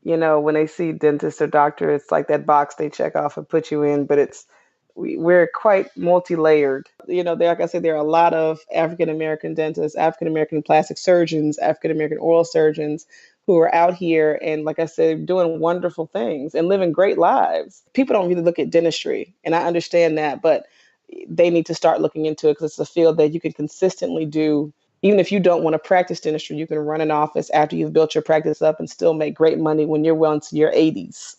when they see dentist or doctor, it's like that box they check off and put you in, but we're quite multi-layered. Like I said, there are a lot of African American dentists, African American plastic surgeons, African American oral surgeons who are out here and, like I said, doing wonderful things and living great lives. People don't really look at dentistry, and I understand that, but they need to start looking into it because it's a field that you can consistently do. Even if you don't want to practice dentistry, you can run an office after you've built your practice up and still make great money when you're well into your 80s.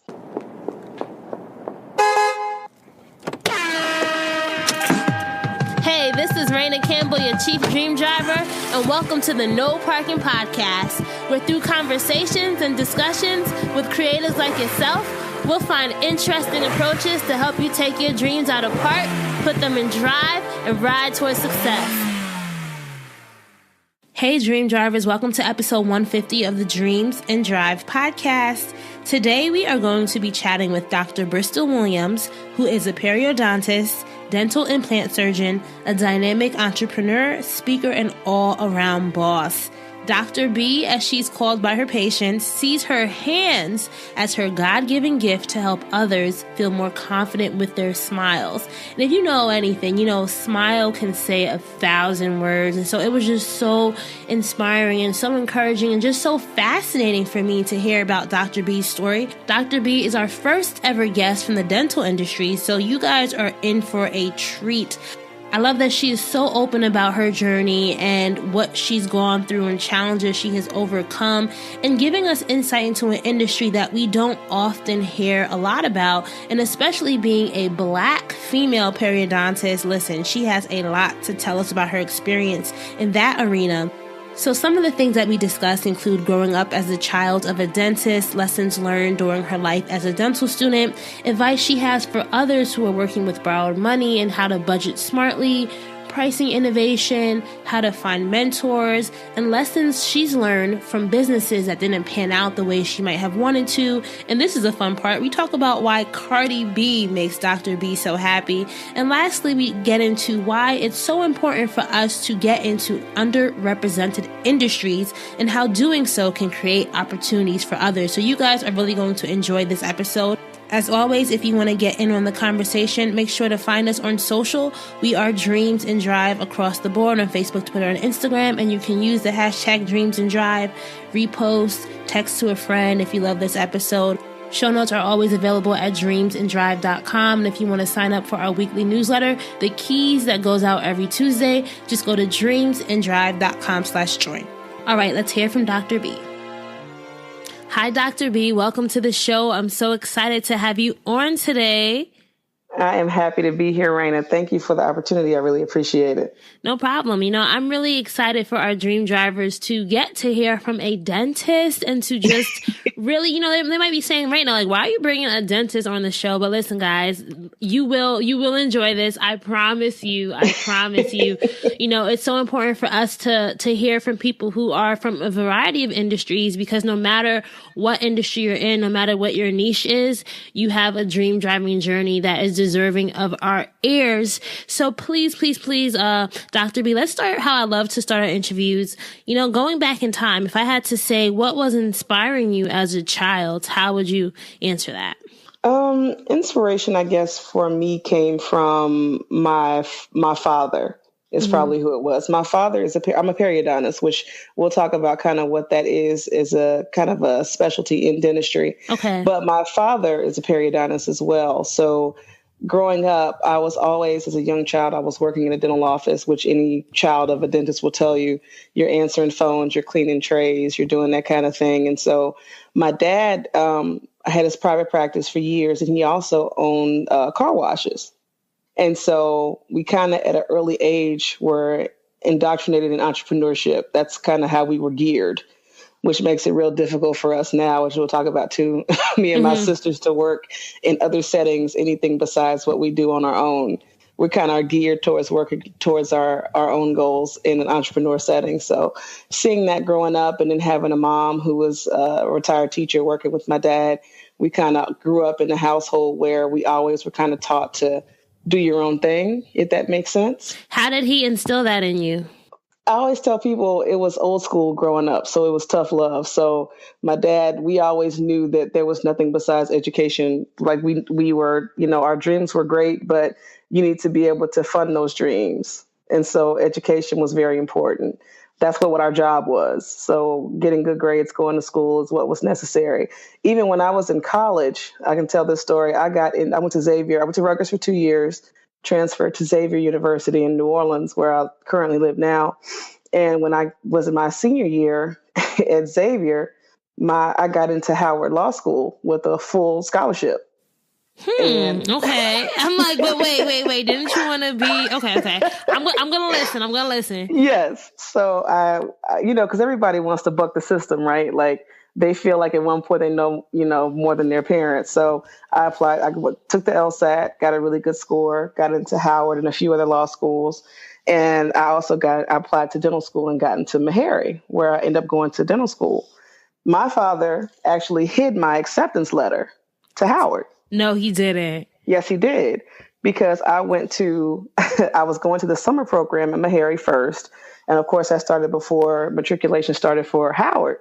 Hey, this is Raina Campbell, your Chief Dream Driver, and welcome to the No Parking Podcast, where through conversations and discussions with creators like yourself, we'll find interesting approaches to help you take your dreams out of park, put them in drive, and ride towards success. Hey, Dream Drivers, welcome to episode 150 of the Dreams and Drive podcast. Today, we are going to be chatting with Dr. Bristol Williams, who is a periodontist, dental implant surgeon, a dynamic entrepreneur, speaker, and all-around boss. Dr. B, as she's called by her patients, sees her hands as her God-given gift to help others feel more confident with their smiles. And if you know anything, smile can say 1,000 words. And so it was just so inspiring and so encouraging and just so fascinating for me to hear about Dr. B's story. Dr. B is our first ever guest from the dental industry, so you guys are in for a treat. I love that she is so open about her journey and what she's gone through and challenges she has overcome, and giving us insight into an industry that we don't often hear a lot about, and especially being a Black female periodontist. Listen, she has a lot to tell us about her experience in that arena. So some of the things that we discuss include growing up as a child of a dentist, lessons learned during her life as a dental student, advice she has for others who are working with borrowed money and how to budget smartly, pricing innovation, how to find mentors, and lessons she's learned from businesses that didn't pan out the way she might have wanted to. And this is a fun part. We talk about why Cardi B makes Dr. B so happy. And lastly, we get into why it's so important for us to get into underrepresented industries and how doing so can create opportunities for others. So you guys are really going to enjoy this episode. As always, if you want to get in on the conversation, make sure to find us on social. We are Dreams and Drive across the board on Facebook, Twitter, and Instagram. And you can use the hashtag Dreams and Drive, repost, text to a friend if you love this episode. Show notes are always available at dreamsanddrive.com. And if you want to sign up for our weekly newsletter, The Keys, that goes out every Tuesday, just go to dreamsanddrive.com/join. All right, let's hear from Dr. B. Hi, Dr. B. Welcome to the show. I'm so excited to have you on today. I am happy to be here, Raina. Thank you for the opportunity. I really appreciate it. No problem. I'm really excited for our dream drivers to get to hear from a dentist and to just really, they might be saying right now, like, why are you bringing a dentist on the show? But listen, guys, you will enjoy this. I promise you. It's so important for us to hear from people who are from a variety of industries, because no matter what industry you're in, no matter what your niche is, you have a dream driving journey that is deserving of our ears. So please, Dr. B, let's start how I love to start our interviews. Going back in time, if I had to say what was inspiring you as a child, how would you answer that? Inspiration, I guess, for me came from my father. Is probably who it was. My father I'm a periodontist, which we'll talk about kind of what that is a kind of a specialty in dentistry. Okay. But my father is a periodontist as well. So growing up, I was always, as a young child, I was working in a dental office, which any child of a dentist will tell you, you're answering phones, you're cleaning trays, you're doing that kind of thing. And so my dad had his private practice for years, and he also owned car washes. And so we kind of at an early age were indoctrinated in entrepreneurship. That's kind of how we were geared, which makes it real difficult for us now, which we'll talk about too, me and my sisters, to work in other settings, anything besides what we do on our own. We're kind of geared towards working towards our own goals in an entrepreneur setting. So seeing that growing up and then having a mom who was a retired teacher working with my dad, we kind of grew up in a household where we always were kind of taught to do your own thing, if that makes sense. How did he instill that in you? I always tell people it was old school growing up, so it was tough love. So my dad, we always knew that there was nothing besides education. Like we were, our dreams were great, but you need to be able to fund those dreams. And so education was very important. That's what our job was. So getting good grades, going to school is what was necessary. Even when I was in college, I can tell this story. I went to Xavier. I went to Rutgers for 2 years, transferred to Xavier University in New Orleans, where I currently live now. And when I was in my senior year at Xavier, I got into Howard Law School with a full scholarship. Okay. I'm like, but wait. Didn't you want to be okay? I'm gonna listen. Yes. So I because everybody wants to buck the system, right? Like they feel like at one point they know, more than their parents. So I applied. I took the LSAT, got a really good score, got into Howard and a few other law schools. And I also I applied to dental school and got into Meharry, where I ended up going to dental school. My father actually hid my acceptance letter to Howard. No, he didn't. Yes, he did. Because I was going to the summer program at Meharry first. And of course, I started before matriculation started for Howard.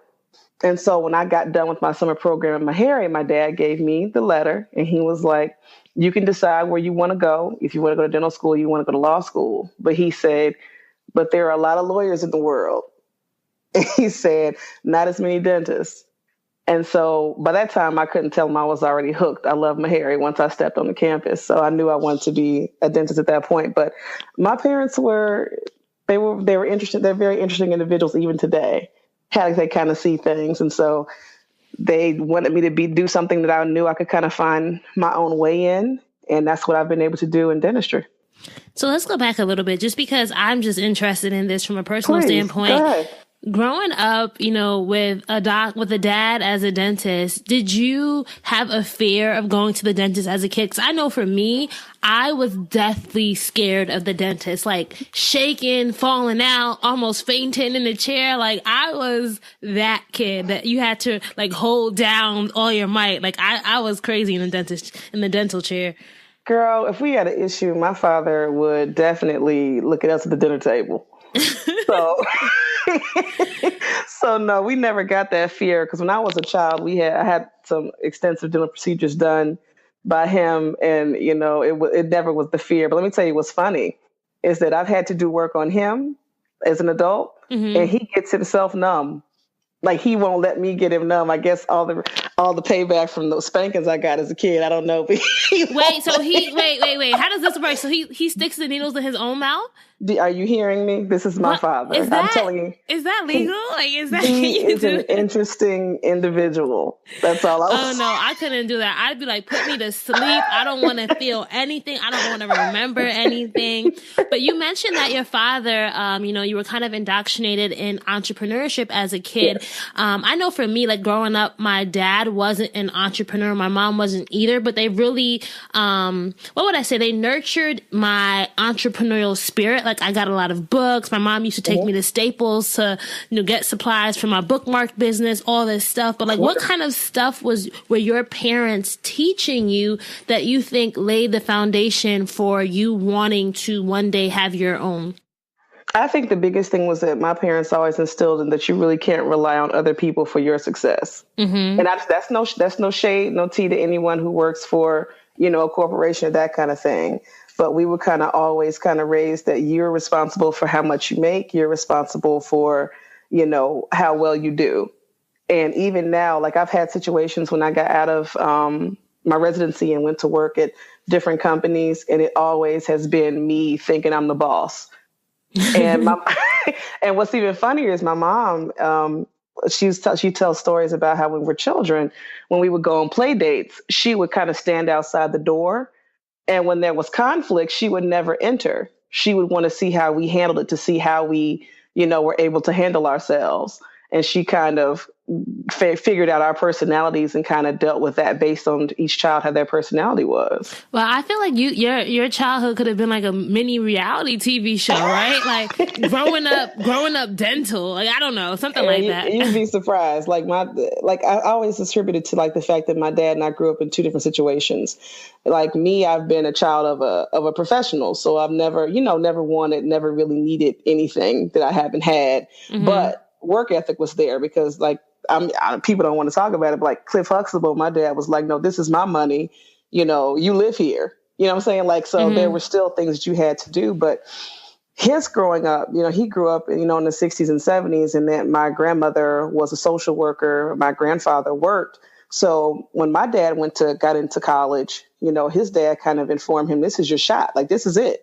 And so when I got done with my summer program at Meharry, my dad gave me the letter and he was like, you can decide where you want to go. If you want to go to dental school, you want to go to law school. But he said, but there are a lot of lawyers in the world. And he said, not as many dentists. And so by that time, I couldn't tell him I was already hooked. I loved Meharry once I stepped on the campus. So I knew I wanted to be a dentist at that point. But my parents were interested. They're very interesting individuals even today. How they kind of see things. And so they wanted me to do something that I knew I could kind of find my own way in. And that's what I've been able to do in dentistry. So let's go back a little bit, just because I'm just interested in this from a personal standpoint. Go ahead. Growing up, with a dad as a dentist, did you have a fear of going to the dentist as a kid? Because I know for me, I was deathly scared of the dentist, like shaking, falling out, almost fainting in the chair. Like I was that kid that you had to like hold down all your might. Like I was crazy in the dental chair. Girl, if we had an issue, my father would definitely look at us at the dinner table. So no, we never got that fear, because when I was a child, I had some extensive dental procedures done by him, and it never was the fear. But let me tell you what's funny is that I've had to do work on him as an adult, and he gets himself numb. Like he won't let me get him numb. I guess all the payback from those spankings I got as a kid. I don't know. But wait. How does this work? So he sticks the needles in his own mouth? Are you hearing me? This is my father. I'm telling you. Is that legal? He is an interesting individual. That's all I was saying. Oh, no, I couldn't do that. I'd be like, put me to sleep. I don't want to feel anything. I don't want to remember anything. But you mentioned that your father, you were kind of indoctrinated in entrepreneurship as a kid. Yes. I know for me, like growing up, my dad wasn't an entrepreneur. My mom wasn't either, but they really, what would I say? They nurtured my entrepreneurial spirit. Like I got a lot of books. My mom used to take me to Staples to, get supplies for my bookmark business, all this stuff. But like, what kind of stuff were your parents teaching you that you think laid the foundation for you wanting to one day have your own? I think the biggest thing was that my parents always instilled in that you really can't rely on other people for your success. Mm-hmm. And that's no shade, no tea to anyone who works for, a corporation or that kind of thing. But we were kind of always kind of raised that you're responsible for how much you make. You're responsible for, how well you do. And even now, like I've had situations when I got out of my residency and went to work at different companies, and it always has been me thinking I'm the boss. And and what's even funnier is my mom, she tells stories about how when we were children, when we would go on play dates, she would kind of stand outside the door. And when there was conflict, she would never enter. She would want to see how we handled it, to see how we, were able to handle ourselves. And she kind of figured out our personalities and kind of dealt with that based on each child how their personality was. Well, I feel like your childhood could have been like a mini reality TV show, right? Like growing up dental, like I don't know, something like that. You'd be surprised. Like I always attributed to like the fact that my dad and I grew up in two different situations. Like me, I've been a child of a professional, so I've never really needed anything that I haven't had, but work ethic was there because like. People don't want to talk about it, but like Cliff Huxtable, my dad was like, no, this is my money. You live here. You know what I'm saying? Like, so there were still things that you had to do, but his growing up, he grew up, in the 60s and 70s, and then my grandmother was a social worker. My grandfather worked. So when my dad got into college, his dad kind of informed him, this is your shot. Like, this is it.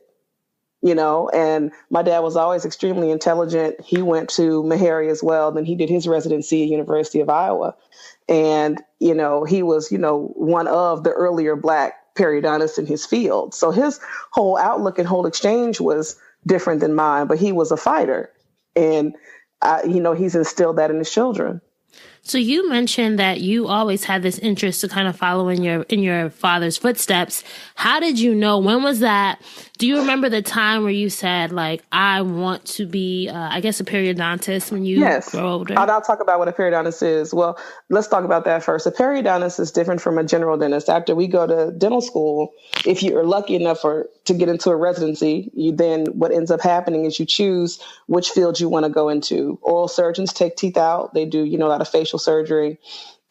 And my dad was always extremely intelligent. He went to Meharry as well. Then he did his residency at University of Iowa. And, he was, one of the earlier Black periodontists in his field. So his whole outlook and whole exchange was different than mine, but he was a fighter. And, he's instilled that in his children. So you mentioned that you always had this interest to kind of follow in your father's footsteps. How did you know? When was that? Do you remember the time where you said, like, I want to be, a periodontist when you grow older? I'll talk about what a periodontist is. Well, let's talk about that first. A periodontist is different from a general dentist. After we go to dental school, if you are lucky enough to get into a residency, then what ends up happening is you choose which field you want to go into. Oral surgeons take teeth out. They do, a lot of facial surgery.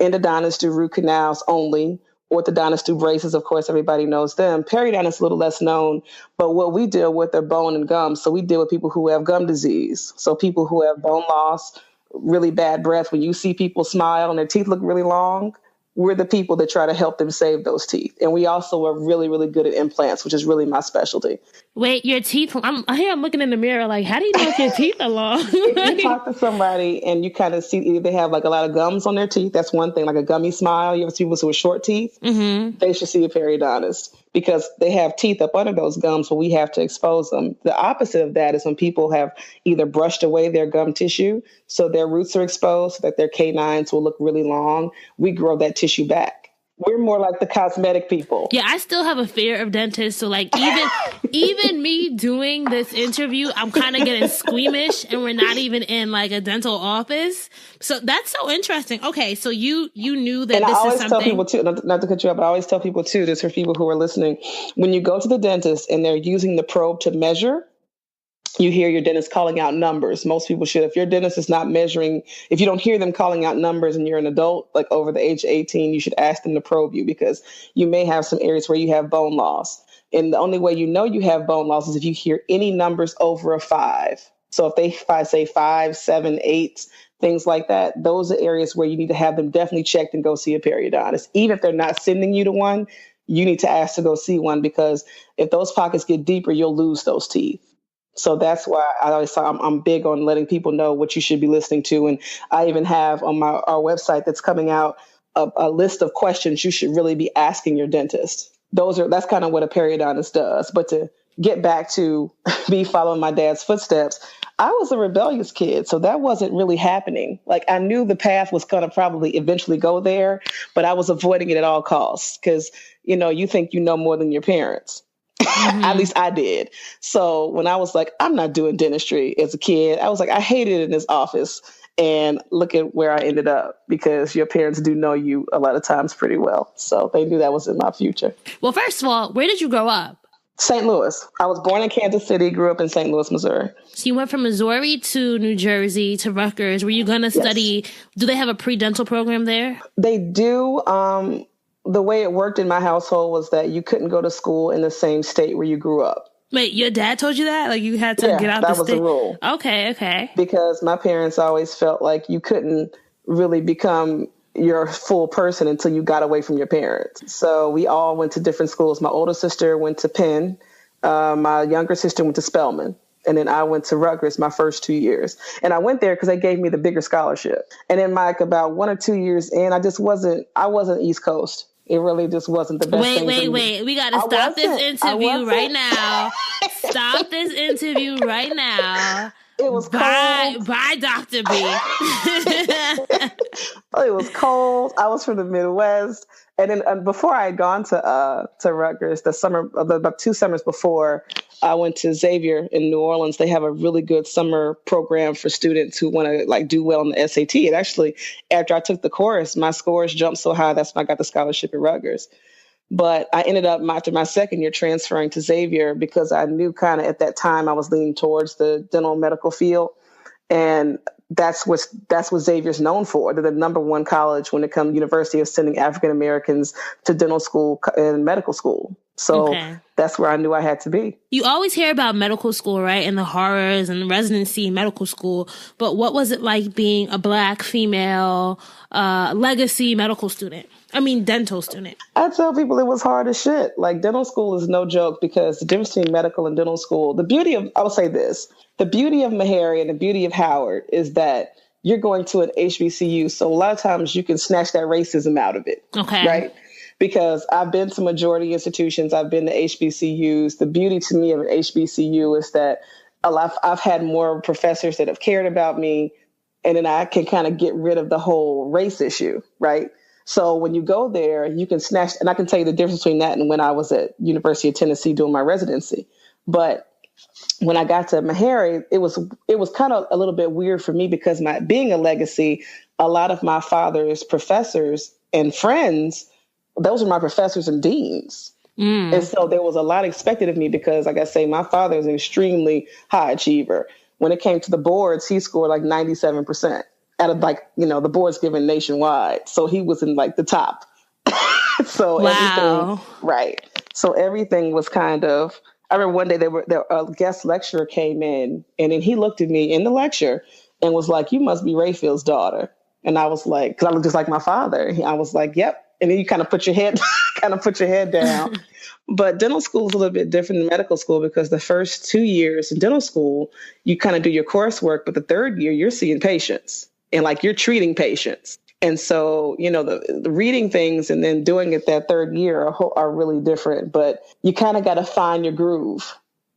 Endodontists do root canals only. Orthodontists do braces. Of course, everybody knows them. Periodontists a little less known, but what we deal with are bone and gum. So we deal with people who have gum disease. So people who have bone loss, really bad breath. When you see people smile and their teeth look really long, we're the people that try to help them save those teeth. And we also are really, really good at implants, which is really my specialty. Wait, your teeth, I'm looking in the mirror like, how do you know if your teeth are long? If you talk to somebody and you kind of see they have like a lot of gums on their teeth, that's one thing, like a gummy smile. You ever see people with short teeth? They should see a periodontist because they have teeth up under those gums, so we have to expose them. The opposite of that is when people have either brushed away their gum tissue, so their roots are exposed, so that their canines will look really long. We grow that tissue back. We're more like the cosmetic people. Yeah, I still have a fear of dentists. So like even me doing this interview, I'm kind of getting squeamish, and we're not even in like a dental office. So that's so interesting. Okay, so you knew that and this is something. I always tell people too, not to cut you off, but I always tell people too, this for people who are listening, when you go to the dentist and they're using the probe to measure, you hear your dentist calling out numbers. Most people should. If your dentist is not measuring, if you don't hear them calling out numbers and you're an adult, like over the age of 18, you should ask them to probe you because you may have some areas where you have bone loss. And the only way you know you have bone loss is if you hear any numbers over a 5. So if I say 5, 7, 8, things like that, those are areas where you need to have them definitely checked and go see a periodontist. Even if they're not sending you to one, you need to ask to go see one because if those pockets get deeper, you'll lose those teeth. So that's why I always say I'm big on letting people know what you should be listening to. And I even have on our website that's coming out a list of questions you should really be asking your dentist. That's kind of what a periodontist does. But to get back to me following my dad's footsteps, I was a rebellious kid, so that wasn't really happening. Like I knew the path was going to probably eventually go there, but I was avoiding it at all costs because, you think you know more than your parents. At least I did. So when I was like, I'm not doing dentistry as a kid, I was like, I hated it in this office. And look at where I ended up because your parents do know you a lot of times pretty well. So they knew that was in my future. Well, first of all, where did you grow up? St. Louis. I was born in Kansas City, grew up in St. Louis, Missouri. So you went from Missouri to New Jersey to Rutgers. Were you going to study? Do they have a pre-dental program there? They do. The way it worked in my household was that you couldn't go to school in the same state where you grew up. Wait, your dad told you that? Like you had to get out the state? That was the rule. Okay. Because my parents always felt like you couldn't really become your full person until you got away from your parents. So we all went to different schools. My older sister went to Penn. My younger sister went to Spelman. And then I went to Rutgers my first 2 years. And I went there because they gave me the bigger scholarship. And then about 1 or 2 years in, I wasn't East Coast. It really just wasn't the best thing. Wait. We got to stop this interview right now. Stop this interview right now. It was cold. Bye, Dr. B. It was cold. I was from the Midwest. And then before I had gone to Rutgers, about 2 summers before, I went to Xavier in New Orleans. They have a really good summer program for students who want to like do well on the SAT. And actually, after I took the course, my scores jumped so high, that's when I got the scholarship at Rutgers. But I ended up after my second year transferring to Xavier because I knew kind of at that time I was leaning towards the dental medical field. And that's what Xavier's known for. They're the number one college when it comes to university of sending African Americans to dental school and medical school. So That's where I knew I had to be. You always hear about medical school, right? And the horrors and residency in medical school. But what was it like being a Black female legacy medical student? Dental student. I tell people it was hard as shit. Like, dental school is no joke because the difference between medical and dental school, the beauty of Meharry and the beauty of Howard is that you're going to an HBCU. So a lot of times you can snatch that racism out of it. Okay. Right? Because I've been to majority institutions. I've been to HBCUs. The beauty to me of an HBCU is that I've had more professors that have cared about me. And then I can kind of get rid of the whole race issue. Right? So when you go there, you can snatch, and I can tell you the difference between that and when I was at University of Tennessee doing my residency. But when I got to Meharry, it was kind of a little bit weird for me because being a legacy, a lot of my father's professors and friends, those were my professors and deans. And so there was a lot expected of me because, like I say, my father is an extremely high achiever. When it came to the boards, he scored like 97%. Out of the board's given nationwide. So he was in like the top. So wow. So everything was kind of, I remember one day a guest lecturer came in and then he looked at me in the lecture and was like, "You must be Rayfield's daughter." And I was like, cause I look just like my father. I was like, "Yep." And then you kind of put your head down. But dental school is a little bit different than medical school because the first 2 years in dental school, you kind of do your coursework, but the third year you're seeing patients. And like you're treating patients. And so, the reading things and then doing it that third year are really different. But you kind of got to find your groove,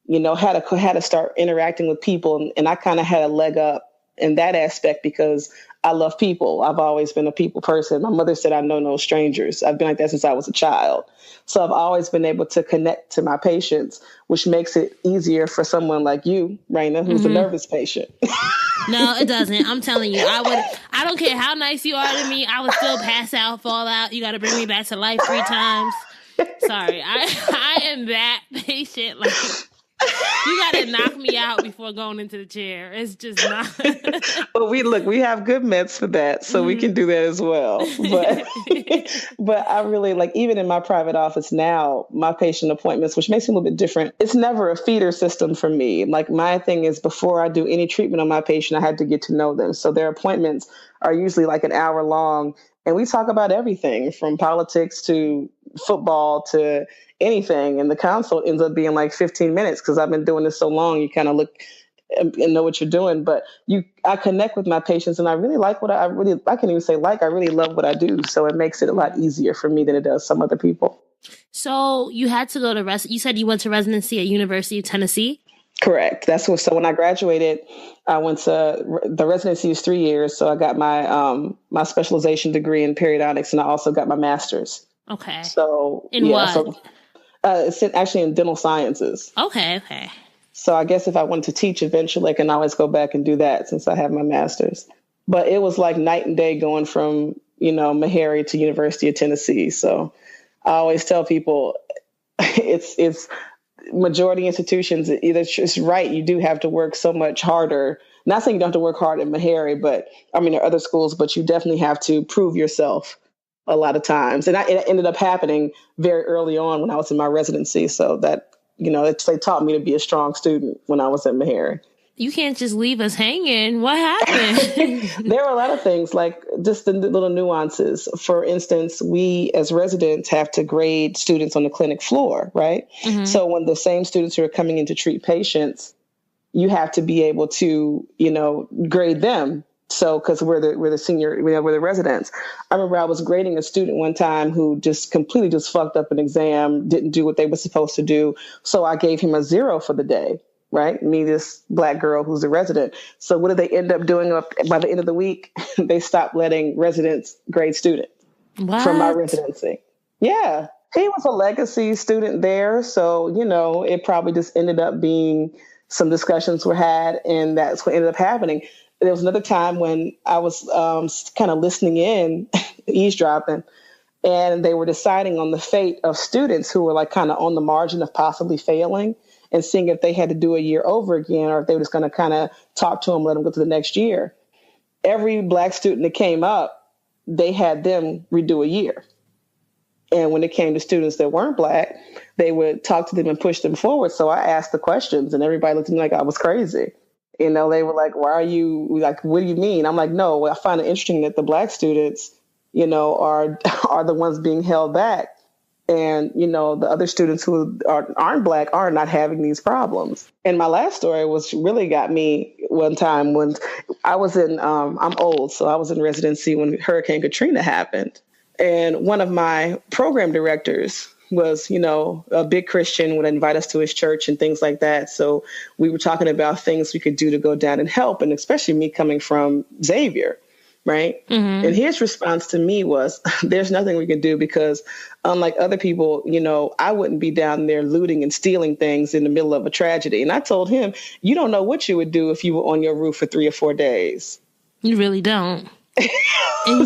how to start interacting with people. And I kind of had a leg up in that aspect because I love people. I've always been a people person. My mother said I know no strangers. I've been like that since I was a child. So I've always been able to connect to my patients, which makes it easier for someone like you, Raina, who's a nervous patient. No, it doesn't. I'm telling you, I don't care how nice you are to me. I would still pass out, fall out. You got to bring me back to life 3 times. Sorry. I am that patient. Like, you got to knock me out before going into the chair. It's just not. Well, we have good meds for that, so we can do that as well. But I really even in my private office now, my patient appointments, which makes it a little bit different. It's never a feeder system for me. Like my thing is before I do any treatment on my patient, I had to get to know them. So their appointments are usually like an hour long. And we talk about everything from politics to football to anything. And the consult ends up being like 15 minutes because I've been doing this so long. You kind of look and know what you're doing. But I connect with my patients and I really like I can't even say I really love what I do. So it makes it a lot easier for me than it does some other people. So you had to go to you said you went to residency at University of Tennessee? Correct. So when I graduated, I went to the residency is 3 years. So I got my specialization degree in periodontics and I also got my master's. Okay. So in what? So, it's actually in dental sciences. Okay. So I guess if I wanted to teach eventually, I can always go back and do that since I have my master's. But it was like night and day going from, Meharry to University of Tennessee. So I always tell people it's majority institutions, it's right. You do have to work so much harder. Not saying you don't have to work hard at Meharry, but there are other schools, but you definitely have to prove yourself a lot of times. And it ended up happening very early on when I was in my residency. So that, they taught me to be a strong student when I was at Meharry. You can't just leave us hanging. What happened? There were a lot of things, like just the little nuances. For instance, we as residents have to grade students on the clinic floor, right? Mm-hmm. So when the same students who are coming in to treat patients, you have to be able to, grade them. So, because we're the senior, we're the residents. I remember I was grading a student one time who just completely fucked up an exam, didn't do what they were supposed to do. So I gave him a 0 for the day. right? Me, this Black girl who's a resident. So what did they end up doing by the end of the week? They stopped letting residents grade students from my residency. Yeah. He was a legacy student there. So, it probably just ended up being some discussions were had, and that's what ended up happening. There was another time when I was kind of listening in, eavesdropping, and they were deciding on the fate of students who were like kind of on the margin of possibly failing, and seeing if they had to do a year over again, or if they were just going to kind of talk to them, let them go to the next year. Every Black student that came up, they had them redo a year. And when it came to students that weren't Black, they would talk to them and push them forward. So I asked the questions, and everybody looked at me like I was crazy. They were like, why are you, like, what do you mean? I'm like, no, I find it interesting that the Black students, are the ones being held back. And, the other students who aren't Black are not having these problems. And my last story really got me one time when I was I'm old, so I was in residency when Hurricane Katrina happened. And one of my program directors was, a big Christian, would invite us to his church and things like that. So we were talking about things we could do to go down and help. And especially me coming from Xavier. Right. Mm-hmm. And his response to me was, there's nothing we can do because unlike other people, I wouldn't be down there looting and stealing things in the middle of a tragedy. And I told him, you don't know what you would do if you were on your roof for 3 or 4 days. You really don't.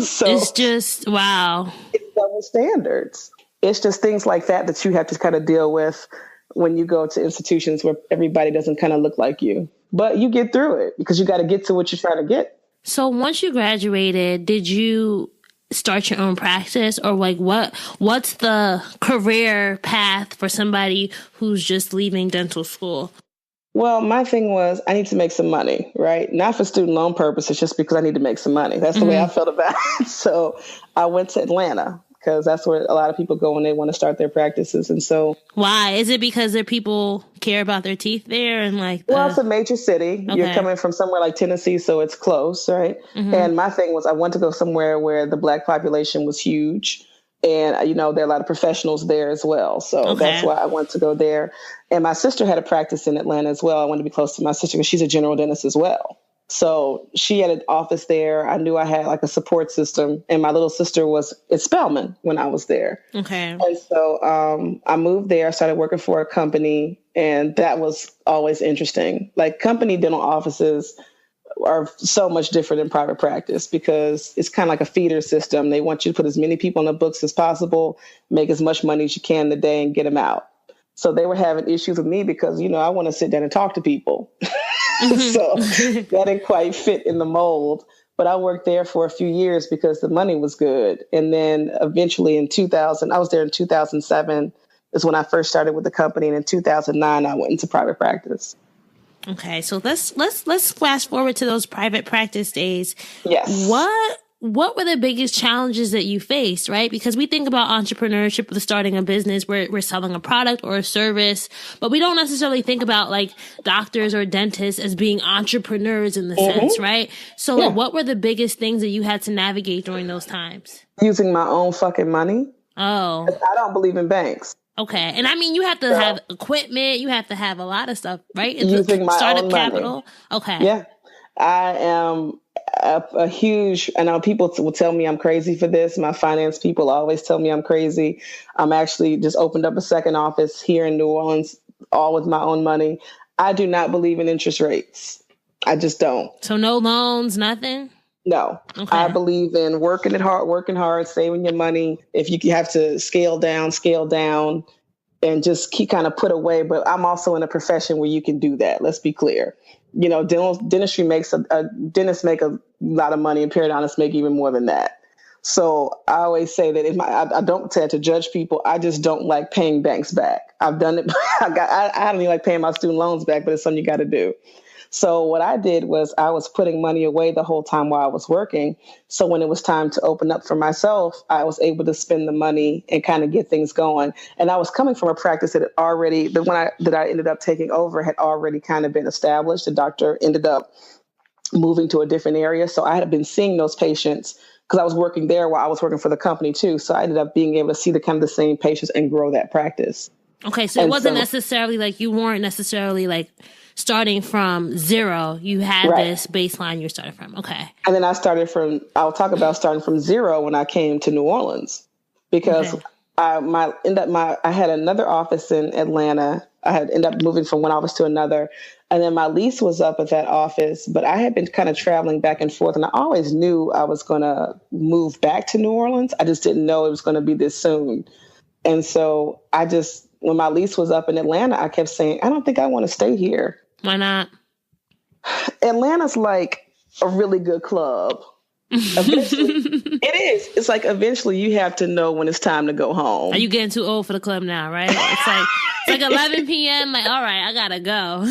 So it's just, wow. It's double standards. It's just things like that you have to kind of deal with when you go to institutions where everybody doesn't kind of look like you. But you get through it because you got to get to what you're trying to get. So once you graduated, did you start your own practice, or like what's the career path for somebody who's just leaving dental school? Well, my thing was I need to make some money, right? Not for student loan purposes, just because I need to make some money. That's the way I felt about it. So I went to Atlanta because that's where a lot of people go when they want to start their practices. And so why? Is it because their people care about their teeth there? And well, it's a major city. Okay. You're coming from somewhere like Tennessee, so it's close, right? Mm-hmm. And my thing was I wanted to go somewhere where the Black population was huge. And, there are a lot of professionals there as well. So that's why I wanted to go there. And my sister had a practice in Atlanta as well. I wanted to be close to my sister because she's a general dentist as well. So she had an office there. I knew I had like a support system. And my little sister was at Spelman when I was there. Okay. And so I moved there. I started working for a company. And that was always interesting. Like company dental offices are so much different than private practice because it's kind of like a feeder system. They want you to put as many people on the books as possible, make as much money as you can in the day and get them out. So they were having issues with me because, I want to sit down and talk to people. So that didn't quite fit in the mold. But I worked there for a few years because the money was good. And then eventually in 2000, I was there in 2007 is when I first started with the company. And in 2009, I went into private practice. Okay, so let's flash forward to those private practice days. Yes. What were the biggest challenges that you faced, right? Because we think about entrepreneurship with starting a business where we're selling a product or a service, but we don't necessarily think about like doctors or dentists as being entrepreneurs in the sense, right? So what were the biggest things that you had to navigate during those times? Using my own fucking money. Oh. I don't believe in banks. Okay. And I mean, you have to have equipment. You have to have a lot of stuff, right? Using my own capital. Money. Okay. Yeah. I am a huge, I know people will tell me I'm crazy for this. My finance people always tell me I'm crazy. I'm actually just opened up a second office here in New Orleans, all with my own money. I do not believe in interest rates. I just don't. So no loans, nothing? No. Okay. I believe in working hard, saving your money. If you have to scale down and just keep kind of put away. But I'm also in a profession where you can do that. Let's be clear. Dentistry makes dentists make a lot of money and periodontists make even more than that. So I always say that I don't say it to judge people. I just don't like paying banks back. I've done it. I don't even like paying my student loans back, but it's something you got to do. So what I did was I was putting money away the whole time while I was working. So when it was time to open up for myself, I was able to spend the money and kind of get things going. And I was coming from a practice that that I ended up taking over had already kind of been established. The doctor ended up moving to a different area. So I had been seeing those patients because I was working there while I was working for the company too. So I ended up being able to see the same patients and grow that practice. Okay, so it wasn't necessarily like you weren't necessarily like starting from zero. You had this baseline you're starting from. Okay. And then I'll talk about starting from zero when I came to New Orleans, because I had another office in Atlanta. I had ended up moving from one office to another. And then my lease was up at that office, but I had been kind of traveling back and forth, and I always knew I was going to move back to New Orleans. I just didn't know it was going to be this soon. And so when my lease was up in Atlanta, I kept saying, I don't think I want to stay here. Why not? Atlanta's like a really good club. Eventually, it is. It's like eventually you have to know when it's time to go home. Are you getting too old for the club now, right? It's like 11 p.m. Like, all right, I gotta go.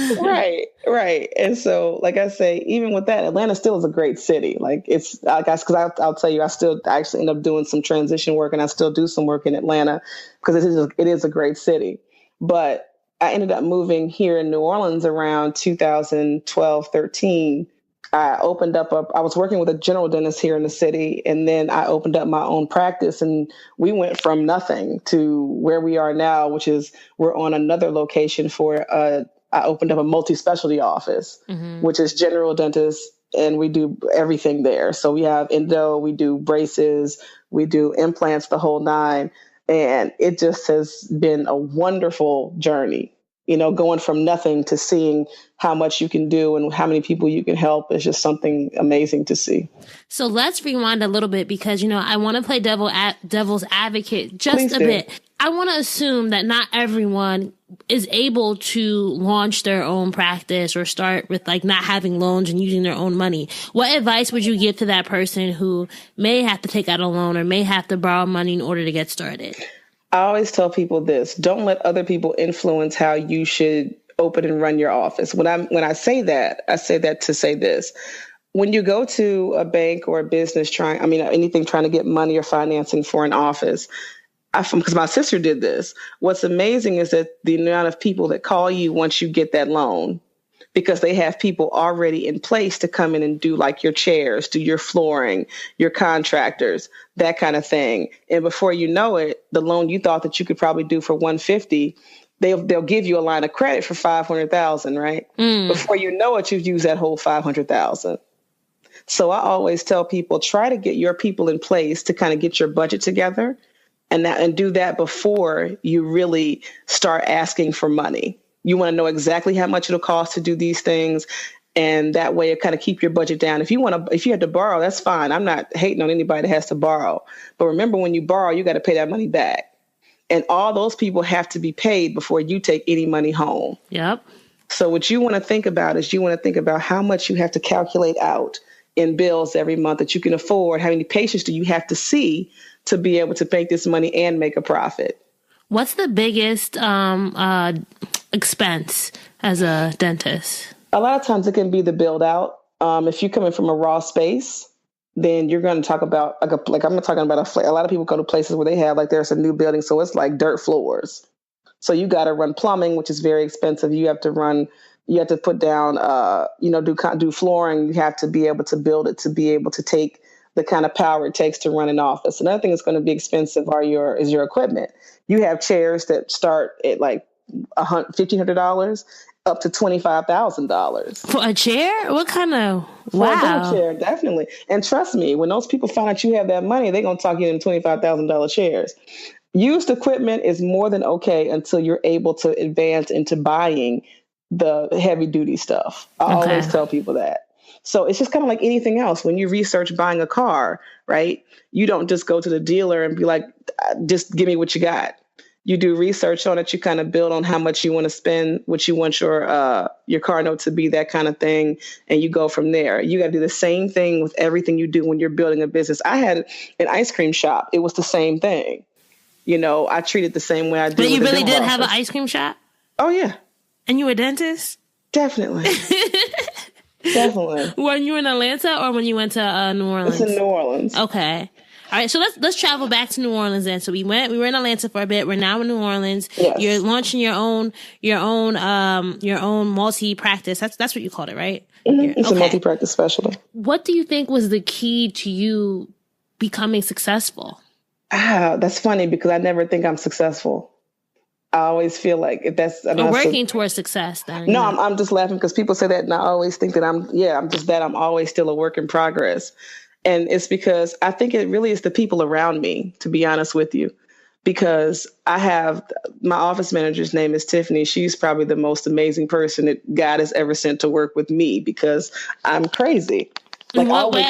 Right. And so, like I say, even with that, Atlanta still is a great city. Like it's, I guess, because I'll tell you, I actually end up doing some transition work, and I still do some work in Atlanta because it is a great city. But I ended up moving here in New Orleans around 2012, 13. I was working with a general dentist here in the city, and then I opened up my own practice, and we went from nothing to where we are now, which is we're on another location I opened up a multi-specialty office, which is general dentist, and we do everything there. So we have endo, we do braces, we do implants, the whole nine. And it just has been a wonderful journey. Going from nothing to seeing how much you can do and how many people you can help is just something amazing to see. So let's rewind a little bit because, I want to play devil's advocate just a bit. I want to assume that not everyone is able to launch their own practice or start with like not having loans and using their own money. What advice would you give to that person who may have to take out a loan or may have to borrow money in order to get started? I always tell people this: don't let other people influence how you should open and run your office. When I say that to say this. When you go to a bank or a business anything trying to get money or financing for an office, because my sister did this, what's amazing is that the amount of people that call you once you get that loan, because they have people already in place to come in and do like your chairs, do your flooring, your contractors, that kind of thing. And before you know it, the loan you thought that you could probably do for $150, they'll give you a line of credit for $500,000, right? Before you know it, you've used that whole $500,000. So I always tell people, try to get your people in place to kind of get your budget together, and do that before you really start asking for money. You want to know exactly how much it'll cost to do these things. And that way it kind of keep your budget down. If you have to borrow, that's fine. I'm not hating on anybody that has to borrow. But remember, when you borrow, you got to pay that money back. And all those people have to be paid before you take any money home. Yep. So what you want to think about is how much you have to calculate out in bills every month that you can afford. How many patients do you have to see to be able to make this money and make a profit? What's the biggest expense as a dentist? A lot of times it can be the build out. If you're coming from a raw space, then you're going to talk about like I'm talking about a lot of people go to places where they have there's a new building, so it's like dirt floors. So you got to run plumbing, which is very expensive. You have to put down, do flooring. You have to be able to build it to be able to take the kind of power it takes to run an office. Another thing that's going to be expensive is your equipment. You have chairs that start at like $1,500 up to $25,000 for a chair. What kind of wow? For a chair, definitely. And trust me, when those people find out you have that money, they're gonna talk you into $25,000 chairs. Used equipment is more than okay until you're able to advance into buying the heavy duty stuff. I always tell people that. So it's just kind of like anything else. When you research buying a car, right? You don't just go to the dealer and be like, just give me what you got. You do research on it. You kind of build on how much you want to spend, what you want your car note to be, that kind of thing. And you go from there. You got to do the same thing with everything you do when you're building a business. I had an ice cream shop. It was the same thing. I treated the same way I did. But you really did have an ice cream shop? Oh, yeah. And you were a dentist? Definitely. Definitely. When you were in Atlanta or when you went to New Orleans? It's in New Orleans. Okay. All right, so let's travel back to New Orleans then. So we were in Atlanta for a bit. We're now in New Orleans. Yes. You're launching your own multi-practice. That's what you called it, right? Mm-hmm. It's a multi-practice specialty. What do you think was the key to you becoming successful? That's funny because I never think I'm successful. I always feel like if that's working towards success. Then no, I'm just laughing because people say that, and I always think that I'm always still a work in progress, and it's because I think it really is the people around me, to be honest with you, because I have my office manager's name is Tiffany. She's probably the most amazing person that God has ever sent to work with me because I'm crazy. Like I'll wake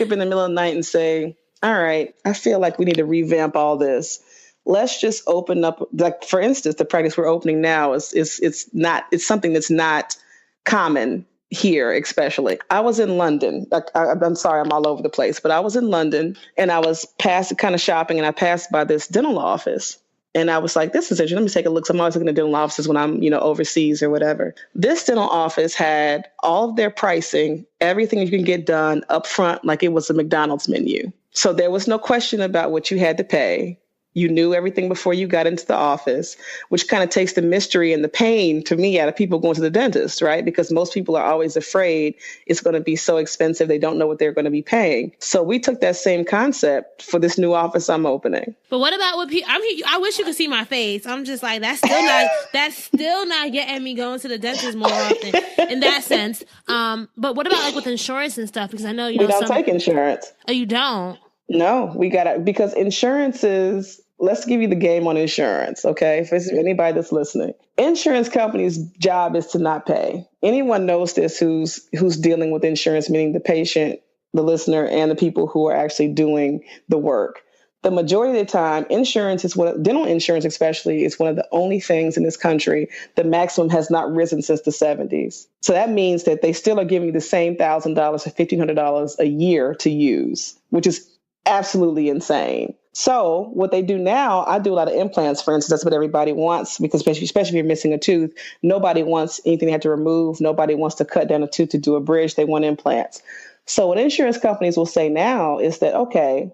up in the middle of the night and say, all right, I feel like we need to revamp all this. Let's just open up, like, for instance, the practice we're opening now it's something that's not common here, especially. I was in London. I'm sorry, I'm all over the place, but I was in London and I was kind of shopping and I passed by this dental office. And I was like, this is interesting. Let me take a look. So I'm always looking at dental offices when I'm, overseas or whatever. This dental office had all of their pricing, everything you can get done up front, like it was a McDonald's menu. So there was no question about what you had to pay. You knew everything before you got into the office, which kind of takes the mystery and the pain to me out of people going to the dentist, right? Because most people are always afraid it's going to be so expensive. They don't know what they're going to be paying. So we took that same concept for this new office I'm opening. But what about what people, I wish you could see my face. I'm just like, that's still not getting me going to the dentist more often in that sense. But what about like with insurance and stuff? Because I know, we don't take insurance. Oh, you don't? No, because insurance is, let's give you the game on insurance, okay? If it's anybody that's listening. Insurance companies' job is to not pay. Anyone knows this who's dealing with insurance, meaning the patient, the listener, and the people who are actually doing the work. The majority of the time, insurance is dental insurance especially, is one of the only things in this country, the maximum has not risen since the 70s. So that means that they still are giving you the same $1,000 or $1,500 a year to use, which is absolutely insane. So what they do now, I do a lot of implants, for instance. That's what everybody wants, because especially if you're missing a tooth, nobody wants anything they have to remove. Nobody wants to cut down a tooth to do a bridge. They want implants. So what insurance companies will say now is that, okay,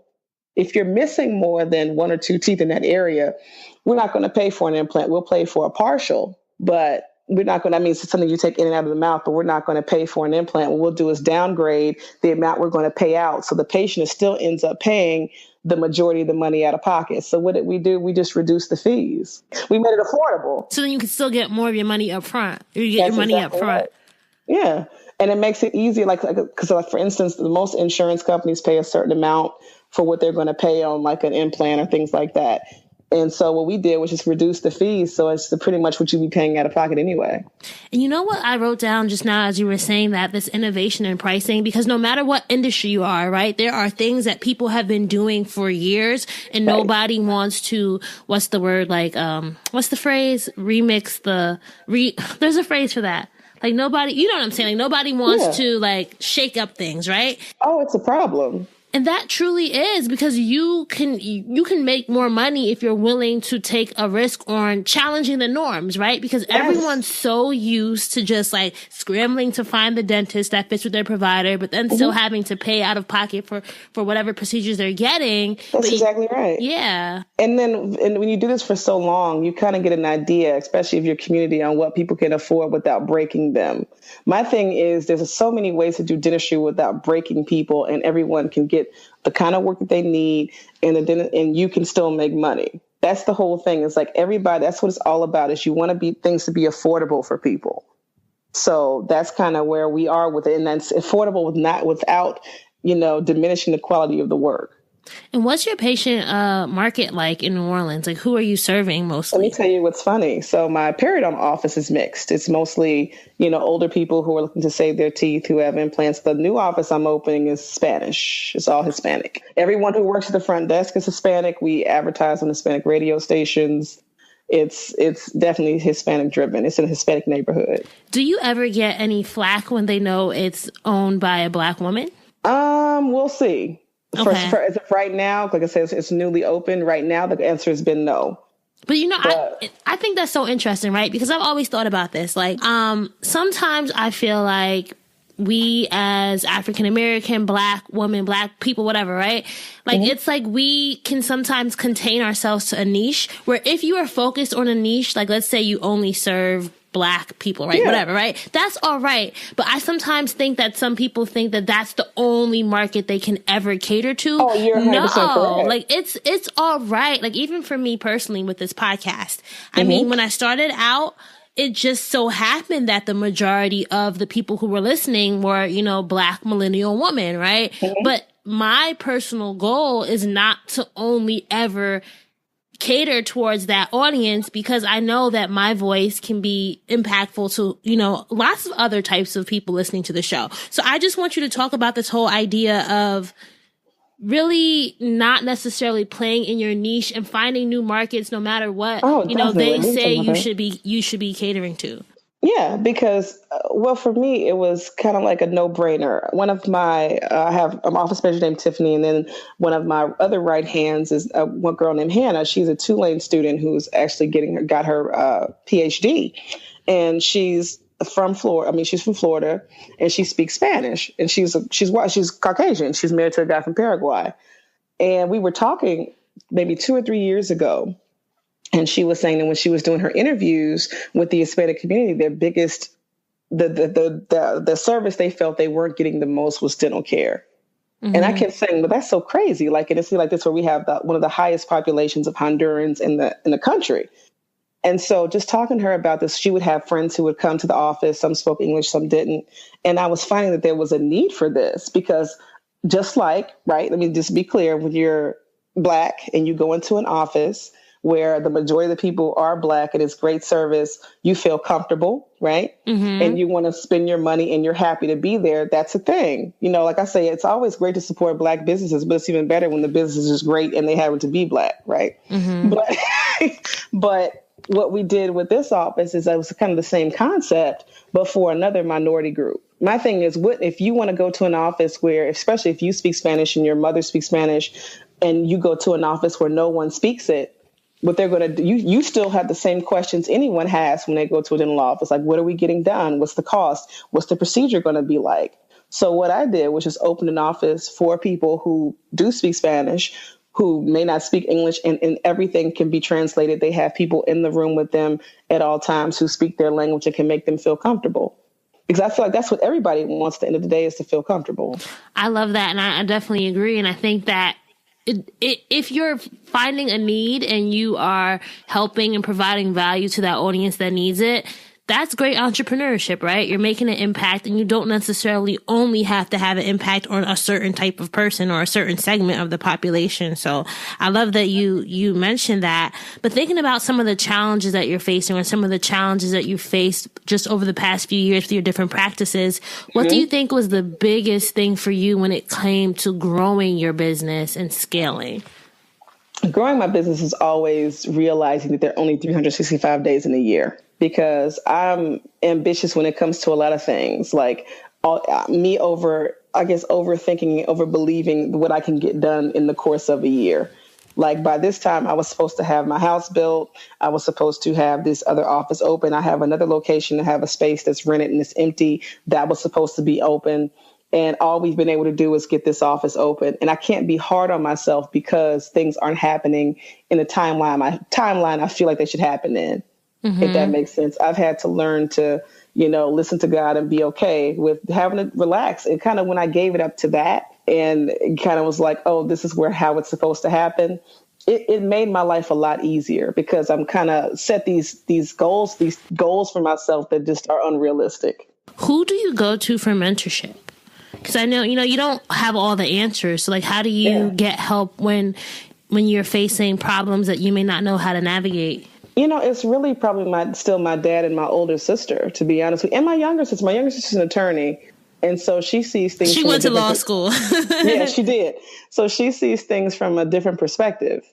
if you're missing more than one or two teeth in that area, we're not going to pay for an implant. We'll pay for a partial, but we're not going to, I mean, it's something you take in and out of the mouth, but we're not going to pay for an implant. What we'll do is downgrade the amount we're going to pay out. So the patient still ends up paying the majority of the money out of pocket. So what did we do? We just reduced the fees. We made it affordable. So then you can still get more of your money up front. Or you get your money up front. Right. Yeah. And it makes it easier. Because for instance, the most insurance companies pay a certain amount for what they're going to pay on like an implant or things like that. And so what we did was just reduce the fees. So it's pretty much what you'd be paying out of pocket anyway. And you know what I wrote down just now as you were saying that, this innovation in pricing, because no matter what industry you are, right, there are things that people have been doing for years and right. Nobody wants to, what's the word, like, what's the phrase? There's a phrase for that. Like nobody, you know what I'm saying? Like nobody wants to like shake up things, right? Oh, it's a problem. And that truly is, because you can make more money if you're willing to take a risk on challenging the norms, right? Because everyone's so used to just like scrambling to find the dentist that fits with their provider, but then still having to pay out of pocket for whatever procedures they're getting. That's exactly right. Yeah. And when you do this for so long, you kind of get an idea, especially of your community, on what people can afford without breaking them. My thing is there's so many ways to do dentistry without breaking people, and everyone can get the kind of work that they need, and you can still make money. That's the whole thing. It's like everybody, that's what it's all about, is you want things to be affordable for people. So that's kind of where we are with it. And that's affordable without, diminishing the quality of the work. And what's your patient market like in New Orleans? Like, who are you serving mostly? Let me tell you what's funny. So my periodont office is mixed. It's mostly, older people who are looking to save their teeth, who have implants. The new office I'm opening is Spanish. It's all Hispanic. Everyone who works at the front desk is Hispanic. We advertise on Hispanic radio stations. It's definitely Hispanic driven. It's in a Hispanic neighborhood. Do you ever get any flack when they know it's owned by a Black woman? We'll see. Okay. As of right now, like I said, it's newly open. Right now, the answer has been no. But I think that's so interesting, right? Because I've always thought about this. Like, sometimes I feel like we as African American, Black women, Black people, whatever, right? Like, it's like we can sometimes contain ourselves to a niche where if you are focused on a niche, like let's say you only serve Black people, right? Yeah. Whatever, right? That's all right. But I sometimes think that some people think that that's the only market they can ever cater to. Oh, you're 100% correct. Like it's all right. Like even for me personally with this podcast, I mean, when I started out, it just so happened that the majority of the people who were listening were, you know, Black millennial women, right? But my personal goal is not to only ever cater towards that audience, because I know that my voice can be impactful to, you know, lots of other types of people listening to the show. So I just want you to talk about this whole idea of really not necessarily playing in your niche and finding new markets no matter what, you know, they say you should be catering to. Yeah, because, well, for me, it was kind of like a no-brainer. One of my, I have an office manager named Tiffany, and then one of my other right hands is one girl named Hannah. She's a Tulane student who's actually got her PhD, and she's from Florida. I mean, she's from Florida, and she speaks Spanish, and she's Caucasian. She's married to a guy from Paraguay, and we were talking maybe 2 or 3 years ago. And she was saying that when she was doing her interviews with the Hispanic community, their biggest, the service they felt they weren't getting the most was dental care. And I kept saying, but that's so crazy. Like, and it seems like this where we have one of the highest populations of Hondurans in the country. And so just talking to her about this, she would have friends who would come to the office. Some spoke English, some didn't. And I was finding that there was a need for this because just like, right, let me just be clear, when you're Black and you go into an office where the majority of the people are Black and it's great service, you feel comfortable, right? And you want to spend your money and you're happy to be there. That's a thing. You know, like I say, it's always great to support Black businesses, but it's even better when the business is great and they happen to be Black, right? But what we did with this office is that it was kind of the same concept, but for another minority group. My thing is, what if you want to go to an office where, especially if you speak Spanish and your mother speaks Spanish, and you go to an office where no one speaks it, what they're going to do, you still have the same questions anyone has when they go to a dental office. Like, what are we getting done? What's the cost? What's the procedure going to be like? So what I did was just open an office for people who do speak Spanish, who may not speak English, and everything can be translated. They have people in the room with them at all times who speak their language and can make them feel comfortable. Because I feel like that's what everybody wants at the end of the day, is to feel comfortable. I love that. And I definitely agree. And I think that if you're finding a need and you are helping and providing value to that audience that needs it, that's great entrepreneurship, right? You're making an impact, and you don't necessarily only have to have an impact on a certain type of person or a certain segment of the population. So I love that you mentioned that. But thinking about some of the challenges that you're facing, or some of the challenges that you faced just over the past few years with your different practices, what do you think was the biggest thing for you when it came to growing your business and scaling? Growing my business is always realizing that there are only 365 days in a year, because I'm ambitious when it comes to a lot of things, like overthinking, over believing what I can get done in the course of a year. Like, by this time, I was supposed to have my house built. I was supposed to have this other office open. I have another location to have a space that's rented and it's empty that was supposed to be open. And all we've been able to do is get this office open. And I can't be hard on myself because things aren't happening in the timeline I feel like they should happen in, if that makes sense. I've had to learn to, listen to God and be okay with having to relax. And kind of when I gave it up to that, and it kind of was like, oh, this is how it's supposed to happen, it made my life a lot easier, because I'm kind of set these goals for myself that just are unrealistic. Who do you go to for mentorship? Because I know, you don't have all the answers. So, like, how do you get help when you're facing problems that you may not know how to navigate? It's really probably still my dad and my older sister, to be honest with you, and my younger sister. My younger sister's an attorney, and so she sees things. She went to law school. Yeah, she did. So she sees things from a different perspective.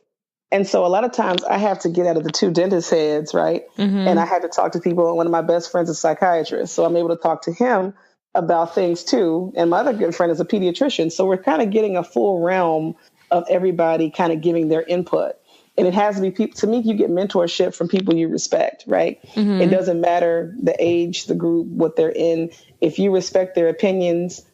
And so a lot of times I have to get out of the two dentist heads, right? And I had to talk to people. One of my best friends is a psychiatrist, so I'm able to talk to him about things too. And my other good friend is a pediatrician. So we're kind of getting a full realm of everybody kind of giving their input. And it has to be people. To me, you get mentorship from people you respect, right? It doesn't matter the age, the group, what they're in. If you respect their opinions,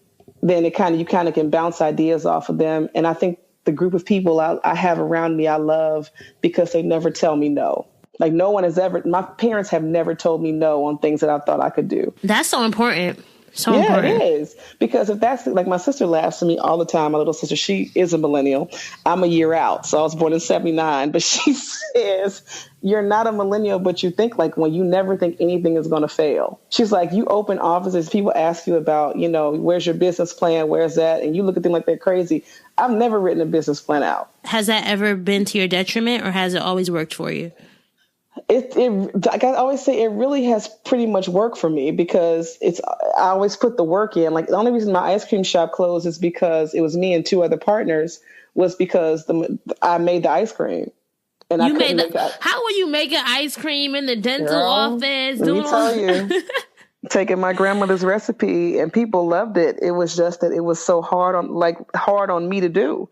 then you kind of can bounce ideas off of them. And I think the group of people I have around me, I love, because they never tell me no. Like my parents have never told me no on things that I thought I could do. That's so important. So yeah, important. It is. Because if that's like, my sister laughs at me all the time. My little sister, she is a millennial. I'm a year out. So I was born in 79. But she says, you're not a millennial, but you think like when you never think anything is going to fail. She's like, you open offices, people ask you about, where's your business plan? Where's that? And you look at them like they're crazy. I've never written a business plan out. Has that ever been to your detriment, or has it always worked for you? Like I always say, it really has pretty much worked for me because I always put the work in. Like the only reason my ice cream shop closed is because it was me and two other partners, was because I made the ice cream. And how were you making ice cream in the dental office? Let me tell you, taking my grandmother's recipe, and people loved it. It was just that it was so hard on me to do.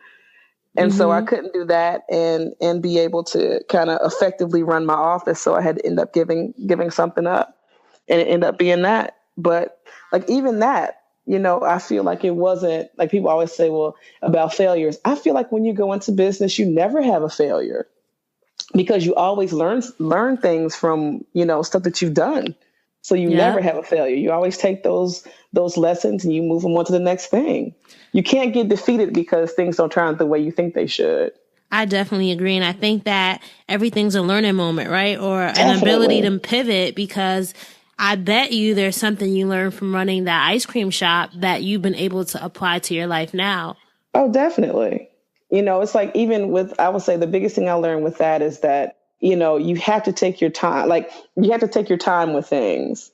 And so I couldn't do that and be able to kind of effectively run my office. So I had to end up giving something up, and it ended up being that. But like even that, I feel like it wasn't like people always say, well, about failures. I feel like when you go into business, you never have a failure because you always learn things from, stuff that you've done. So you never have a failure. You always take those lessons and you move them on to the next thing. You can't get defeated because things don't turn out the way you think they should. I definitely agree. And I think that everything's a learning moment, right? Or an ability to pivot, because I bet you there's something you learned from running that ice cream shop that you've been able to apply to your life now. Oh, definitely. It's like I would say the biggest thing I learned with that is that, you have to take your time. Like you have to take your time with things.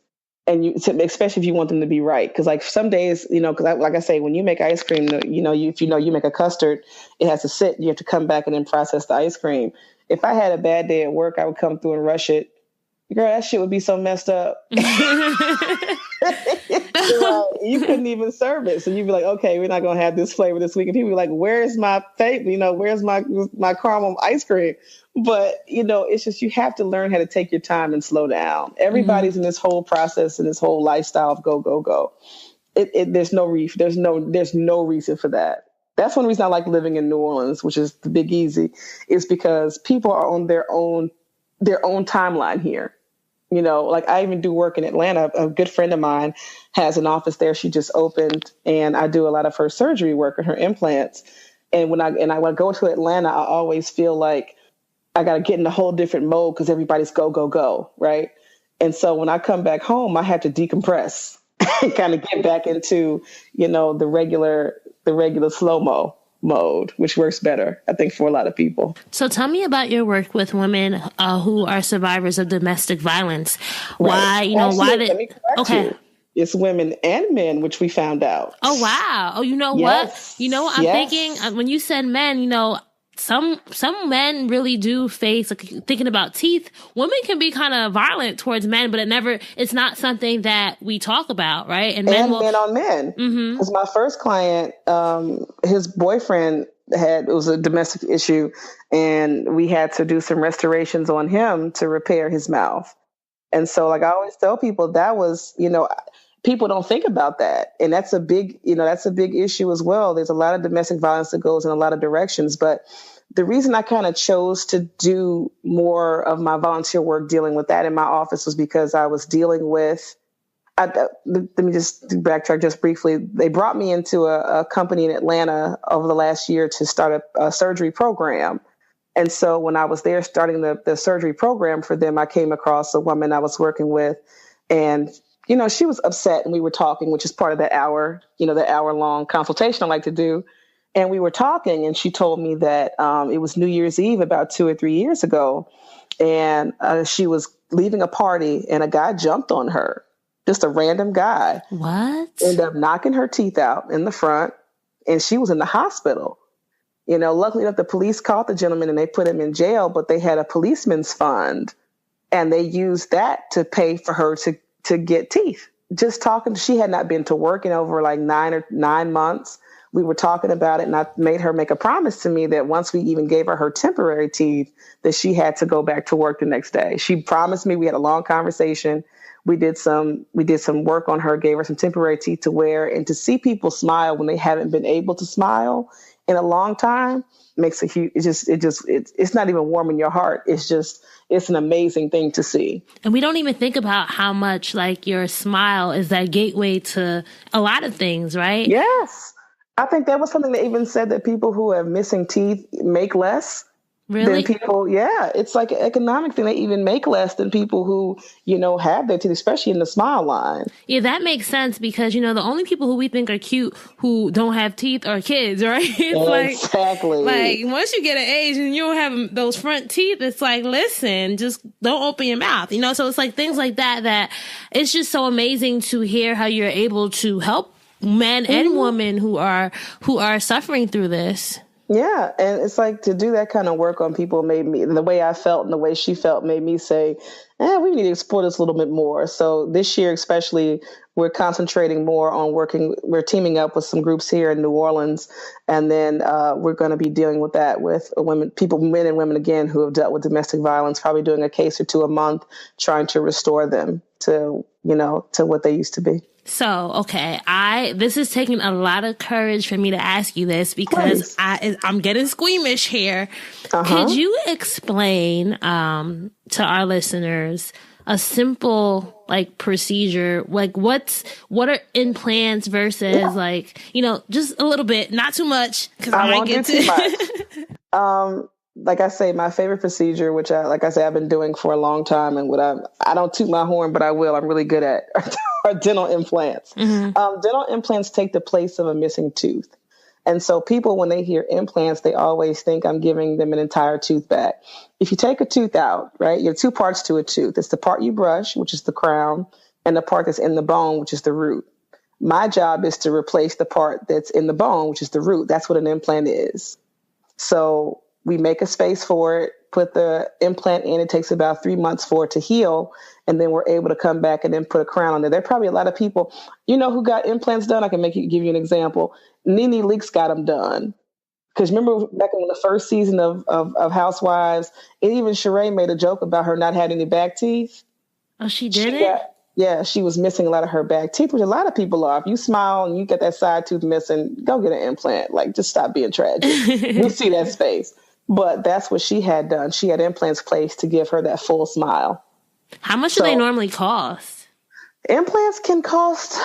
And especially if you want them to be right. Because like some days, because like I say, when you make ice cream, if you make a custard, it has to sit. You have to come back and then process the ice cream. If I had a bad day at work, I would come through and rush it. Girl, that shit would be so messed up. You couldn't even serve it. So you'd be like, okay, we're not going to have this flavor this week. And people be like, where's my favorite? Where's my caramel ice cream? But, it's just, you have to learn how to take your time and slow down. Everybody's in this whole process and this whole lifestyle of go, go, go. There's no reason for that. That's one reason I like living in New Orleans, which is the Big Easy, is because people are on their own timeline here. Like I even do work in Atlanta. A good friend of mine has an office there. She just opened, and I do a lot of her surgery work and her implants. And when I go to Atlanta, I always feel like I got to get in a whole different mode because everybody's go, go, go. Right. And so when I come back home, I have to decompress and kind of get back into, the regular slow-mo mode, which works better, I think, for a lot of people. So tell me about your work with women who are survivors of domestic violence. Right. Let me correct you. It's women and men, which we found out. Oh, wow. Oh, yes. what? I'm thinking when you said men, some men really do face, like thinking about teeth, women can be kind of violent towards men, but it's not something that we talk about, right? And men on men. Because my first client, his boyfriend it was a domestic issue, and we had to do some restorations on him to repair his mouth. And so like I always tell people, that was, people don't think about that. And that's a big issue as well. There's a lot of domestic violence that goes in a lot of directions. But the reason I kind of chose to do more of my volunteer work dealing with that in my office was because I was dealing with, let me just backtrack just briefly. They brought me into a company in Atlanta over the last year to start a surgery program. And so when I was there starting the surgery program for them, I came across a woman I was working with, and she was upset, and we were talking, which is part of that hour-long consultation I like to do. And we were talking, and she told me that it was New Year's Eve about 2 or 3 years ago, and she was leaving a party, and a guy jumped on her, just a random guy. What? Ended up knocking her teeth out in the front, and she was in the hospital. Luckily enough, the police caught the gentleman, and they put him in jail, but they had a policeman's fund, and they used that to pay for her to get teeth. Just talking, she had not been to work in over like 9 months. We were talking about it, and I made her make a promise to me that once we even gave her temporary teeth, that she had to go back to work the next day. She promised me. We had a long conversation. We did some work on her, gave her some temporary teeth to wear, and to see people smile when they haven't been able to smile in a long time makes a huge, it's not even warm in your heart. It's an amazing thing to see. And we don't even think about how much like your smile is that gateway to a lot of things, right? Yes. I think that was something that even said that people who have missing teeth make less. Really? Than people, yeah. It's like an economic thing. They even make less than people who, have their teeth, especially in the smile line. Yeah, that makes sense because, the only people who we think are cute who don't have teeth are kids, right? It's exactly. Like once you get an age and you don't have those front teeth, it's like, listen, just don't open your mouth, So it's like things like that it's just so amazing to hear how you're able to help men and women who are suffering through this. Yeah. And it's like to do that kind of work on people made me, the way I felt and the way she felt made me say, we need to explore this a little bit more. So this year, especially, we're concentrating more on we're teaming up with some groups here in New Orleans. And then we're going to be dealing with that with men and women, again, who have dealt with domestic violence, probably doing a case or two a month, trying to restore them to what they used to be. So, okay, this is taking a lot of courage for me to ask you this because I'm getting squeamish here. Could you explain to our listeners a simple procedure, what are implants versus just a little bit, not too much because I might get too much. Like I say, my favorite procedure, which I've been doing for a long time, and what I don't toot my horn, but I will. I'm really good at are dental implants. Mm-hmm. Dental implants take the place of a missing tooth, and so people, when they hear implants, they always think I'm giving them an entire tooth back. If you take a tooth out, right, you have two parts to a tooth. It's the part you brush, which is the crown, and the part that's in the bone, which is the root. My job is to replace the part that's in the bone, which is the root. That's what an implant is. So we make a space for it, put the implant in. It takes about 3 months for it to heal. And then we're able to come back and then put a crown on there. There are probably a lot of people, who got implants done. I can give you an example. Nene Leakes got them done. Because remember back in the first season of Housewives, and even Sheree made a joke about her not having any back teeth. Oh, she did it? Yeah, she was missing a lot of her back teeth, which a lot of people are. If you smile and you get that side tooth missing, go get an implant. Just stop being tragic. We see that space. But that's what she had done. She had implants placed to give her that full smile. How much do they normally cost? Implants can cost,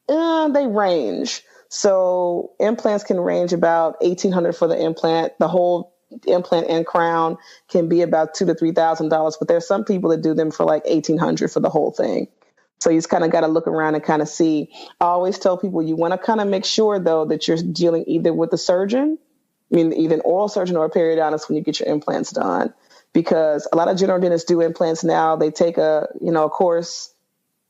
they range. So implants can range about $1,800 for the implant. The whole implant and crown can be about $2,000 to $3,000. But there's some people that do them for $1,800 for the whole thing. So you just kind of got to look around and kind of see. I always tell people you want to kind of make sure, though, that you're dealing either with a surgeon, either an oral surgeon or a periodontist when you get your implants done, because a lot of general dentists do implants now. They take a course,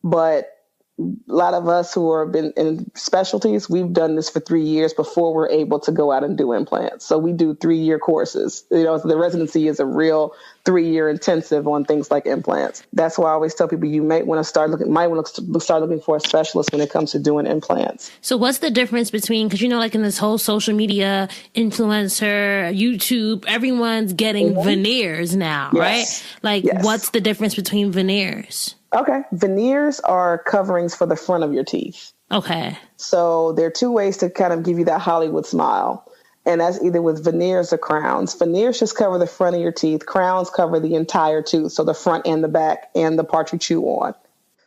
but a lot of us who have been in specialties, we've done this for 3 years before we're able to go out and do implants. So we do 3-year courses. So the residency is a real 3-year intensive on things like implants. That's why I always tell people you might want to start looking for a specialist when it comes to doing implants. So what's the difference between, because in this whole social media, influencer, YouTube, everyone's getting veneers now, yes. Right? Yes. What's the difference between veneers? Okay. Veneers are coverings for the front of your teeth. Okay. So there are 2 ways to kind of give you that Hollywood smile. And that's either with veneers or crowns. Veneers just cover the front of your teeth. Crowns cover the entire tooth. So the front and the back and the part you chew on.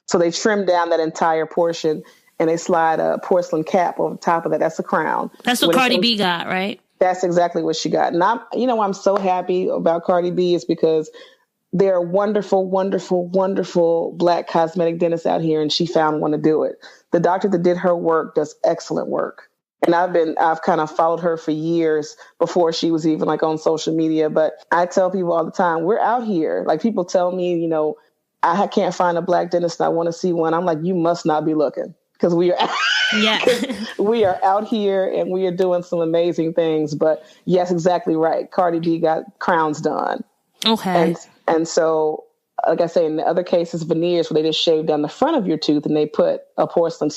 So they trim down that entire portion and they slide a porcelain cap over top of that. That's a crown. That's what Cardi B got, right? That's exactly what she got. And I'm so happy about Cardi B is because there are wonderful, wonderful, wonderful Black cosmetic dentists out here, and she found one to do it. The doctor that did her work does excellent work. And I've kind of followed her for years before she was even on social media. But I tell people all the time, we're out here. People tell me, I can't find a Black dentist and I want to see one. I'm like, you must not be looking, because we are, we are out here and we are doing some amazing things. But yes, exactly right. Cardi B got crowns done. Okay. And so, like I say, in the other cases, veneers, where they just shave down the front of your tooth and they put a porcelain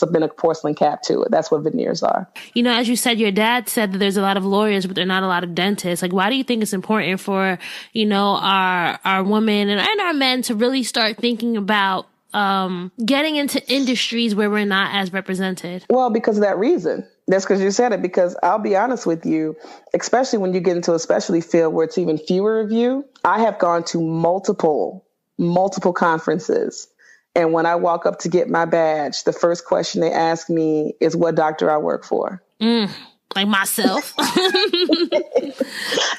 cap to it. That's what veneers are. As you said, your dad said that there's a lot of lawyers, but there are not a lot of dentists. Why do you think it's important for, our women and our men to really start thinking about getting into industries where we're not as represented? Well, because of that reason. That's because you said it, because I'll be honest with you, especially when you get into a specialty field where it's even fewer of you. I have gone to multiple conferences. And when I walk up to get my badge, the first question they ask me is what doctor I work for. Like myself.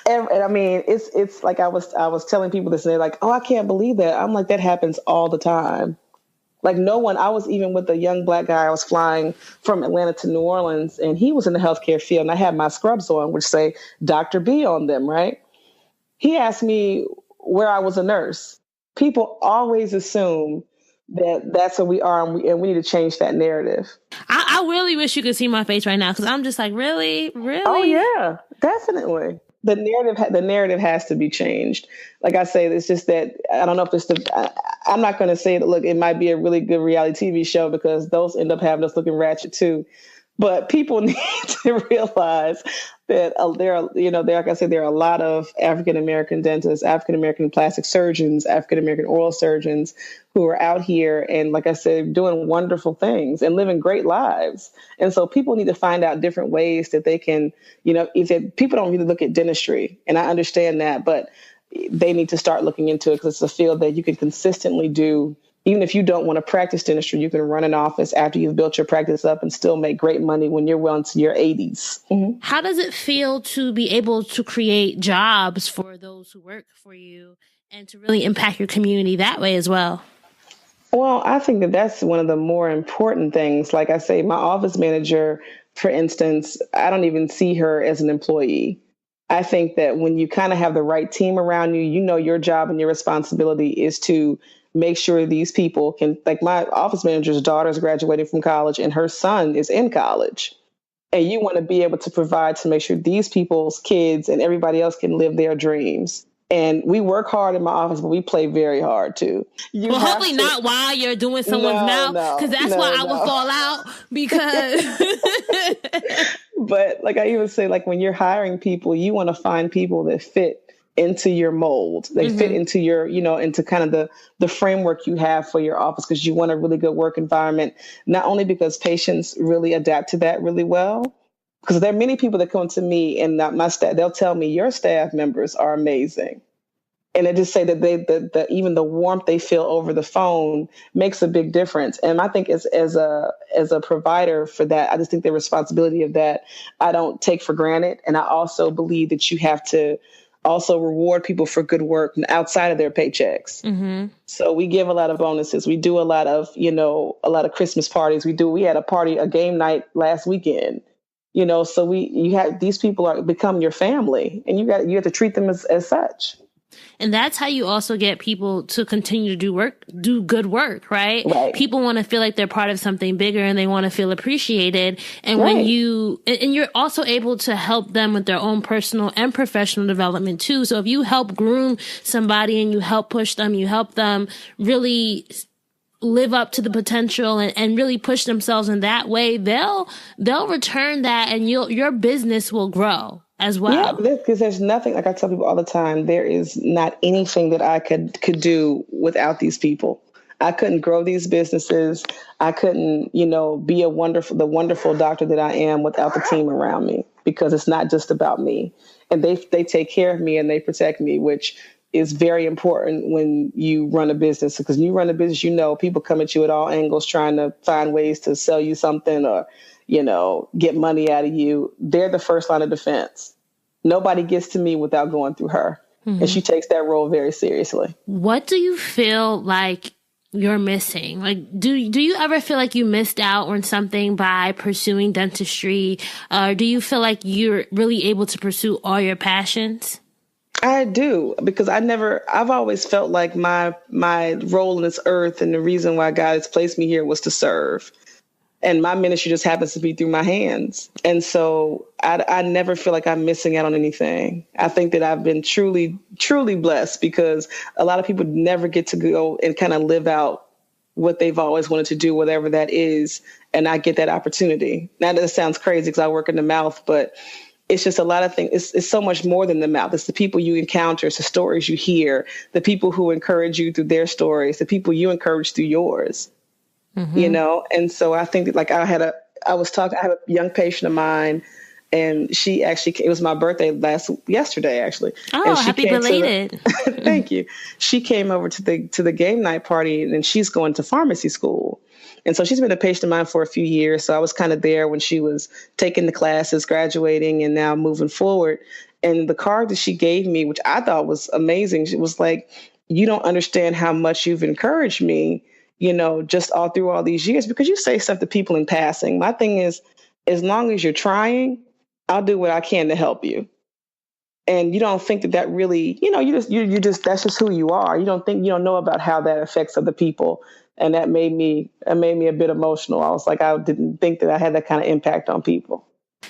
and I mean, it's like I was telling people this, and they're like, oh, I can't believe that. I'm like, that happens all the time. Like no one, I was even with a young Black guy. I was flying from Atlanta to New Orleans, and he was in the healthcare field, and I had my scrubs on, which say Dr. B on them, right? He asked me where I was a nurse. People always assume that that's what we are, and we need to change that narrative. I really wish you could see my face right now, because I'm just like, really? Oh, yeah, definitely. The narrative has to be changed. Like I say, it's just that I don't know if it's I'm not going to say that, look, it might be a really good reality TV show, because those end up having us looking ratchet too. But people need to realize that like I said, there are a lot of African-American dentists, African-American plastic surgeons, African-American oral surgeons who are out here and, like I said, doing wonderful things and living great lives. And so people need to find out different ways that they can, people don't really look at dentistry, and I understand that, but they need to start looking into it, because it's a field that you can consistently do. Even if you don't want to practice dentistry, you can run an office after you've built your practice up and still make great money when you're well into your 80s. Mm-hmm. How does it feel to be able to create jobs for those who work for you and to really impact your community that way as well? Well, I think that that's one of the more important things. Like I say, my office manager, for instance, I don't even see her as an employee. I think that when you kind of have the right team around you, your job and your responsibility is to make sure these people can, like my office manager's daughter is graduating from college and her son is in college. And you want to be able to provide to make sure these people's kids and everybody else can live their dreams. And we work hard in my office, but we play very hard too. Hopefully not while you're doing someone's mouth, because that's why I would fall out, because. But like I even say, like when you're hiring people, you want to find people that fit into your mold. They fit into your, into kind of the framework you have for your office, because you want a really good work environment, not only because patients really adapt to that really well, because there are many people that come to me and my staff, they'll tell me your staff members are amazing. And they just say that even the warmth they feel over the phone makes a big difference. And I think as a provider for that, I just think the responsibility of that, I don't take for granted. And I also believe that you have to also reward people for good work outside of their paychecks. Mm-hmm. So we give a lot of bonuses. We do a lot of Christmas parties. We had a game night last weekend. So you have these people become your family, and you have to treat them as such. And that's how you also get people to continue to do good work, right? People want to feel like they're part of something bigger, and they want to feel appreciated. And when you're also able to help them with their own personal and professional development too. So if you help groom somebody and you help push them, you help them really live up to the potential and really push themselves in that way, they'll return that, and your business will grow as well. Yeah, because there's nothing, like I tell people all the time, there is not anything that I could do without these people. I couldn't grow these businesses. I couldn't, be the wonderful doctor that I am without the team around me, because it's not just about me. And they take care of me and they protect me, which is very important when you run a business, because when you run a business, people come at you at all angles trying to find ways to sell you something or, get money out of you. They're the first line of defense. Nobody gets to me without going through her. Mm-hmm. And she takes that role very seriously. What do you feel like you're missing? Like, do you ever feel like you missed out on something by pursuing dentistry? Or do you feel like you're really able to pursue all your passions? I do, because I've always felt like my role in this earth and the reason why God has placed me here was to serve. And my ministry just happens to be through my hands. And so I never feel like I'm missing out on anything. I think that I've been truly, truly blessed, because a lot of people never get to go and kind of live out what they've always wanted to do, whatever that is. And I get that opportunity. Now, that sounds crazy because I work in the mouth, but it's just a lot of things. It's so much more than the mouth. It's the people you encounter. It's the stories you hear, the people who encourage you through their stories, the people you encourage through yours. Mm-hmm. And so I think that, like, I had I have a young patient of mine, and she actually, it was my birthday yesterday, actually. Oh, and she happy belated. Thank you. She came over to the game night party, and she's going to pharmacy school. And so she's been a patient of mine for a few years. So I was kind of there when she was taking the classes, graduating, and now moving forward. And the card that she gave me, which I thought was amazing, she was like, you don't understand how much you've encouraged me, just all through all these years, because you say stuff to people in passing. My thing is, as long as you're trying, I'll do what I can to help you. And you don't think that really, you just, that's just who you are. You don't know about how that affects other people. And that made me a bit emotional. I was like, I didn't think that I had that kind of impact on people.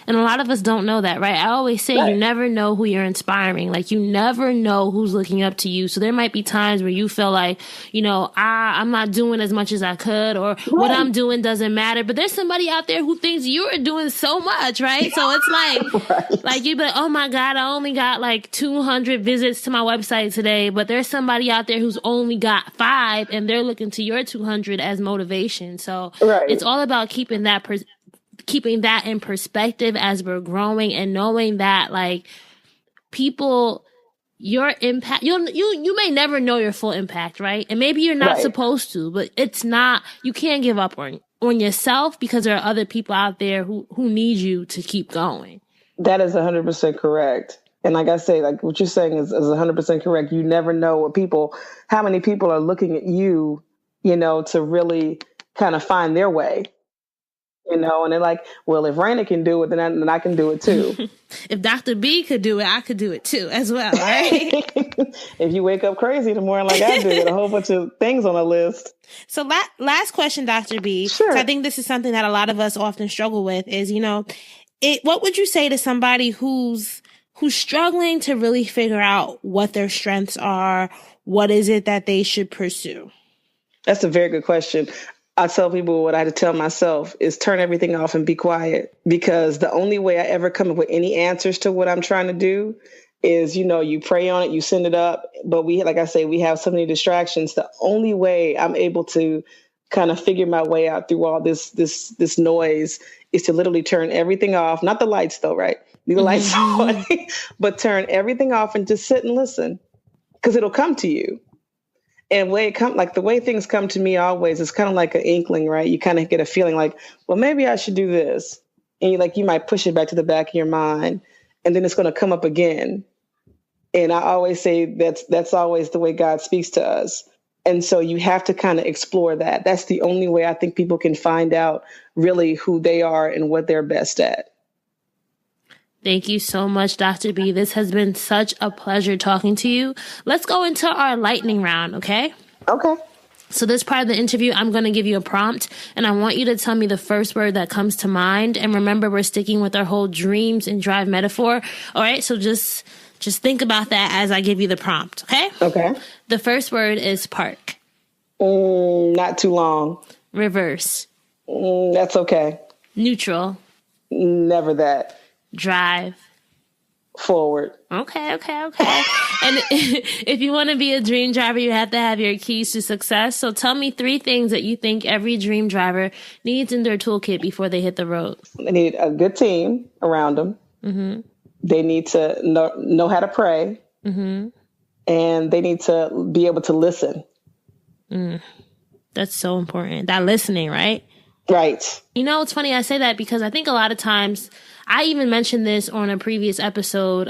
And a lot of us don't know that, right? I always say You never know who you're inspiring. Like, you never know who's looking up to you. So there might be times where you feel like, I'm not doing as much as I could, or what I'm doing doesn't matter. But there's somebody out there who thinks you're doing so much, right? So it's like, like you'd be like, oh my God, I only got like 200 visits to my website today. But there's somebody out there who's only got 5, and they're looking to your 200 as motivation. So it's all about keeping that in perspective as we're growing, and knowing that, like, people, your impact, you may never know your full impact, right? And maybe you're not supposed to, but you can't give up on yourself, because there are other people out there who need you to keep going. That is 100% correct. And like I say, like what you're saying is 100% correct. You never know how many people are looking at you, to really kind of find their way. And they're like, well, if Raina can do it, then I can do it too. If Dr. B could do it, I could do it too, as well, right? If you wake up crazy in the morning like I do, with a whole bunch of things on the list. So last question, Dr. B. Sure. I think this is something that a lot of us often struggle with is, what would you say to somebody who's struggling to really figure out what their strengths are? What is it that they should pursue? That's a very good question. I tell people what I had to tell myself is turn everything off and be quiet, because the only way I ever come up with any answers to what I'm trying to do is, you pray on it, you send it up. But we have so many distractions. The only way I'm able to kind of figure my way out through all this noise is to literally turn everything off. Not the lights though, right? Leave the lights on, but turn everything off and just sit and listen, because it'll come to you. And the way things come to me always is kind of like an inkling, right? You kind of get a feeling like, well, maybe I should do this. And you might push it back to the back of your mind, and then it's going to come up again. And I always say that's always the way God speaks to us. And so you have to kind of explore that. That's the only way I think people can find out really who they are and what they're best at. Thank you so much, Dr. B. This has been such a pleasure talking to you. Let's go into our lightning round, okay? Okay. So this part of the interview, I'm going to give you a prompt, and I want you to tell me the first word that comes to mind. And remember, we're sticking with our whole dreams and drive metaphor. All right, so just think about that as I give you the prompt, okay? Okay. The first word is park. Not too long. Reverse. That's okay. Neutral. Never that. Drive. Forward. Okay. And if you want to be a dream driver, you have to have your keys to success. So tell me 3 things that you think every dream driver needs in their toolkit before they hit the road. They need a good team around them. Mm-hmm. They need to know how to pray. Mm-hmm. And they need to be able to listen. That's so important. That listening, right? Right. It's funny I say that because I think a lot of times, I even mentioned this on a previous episode.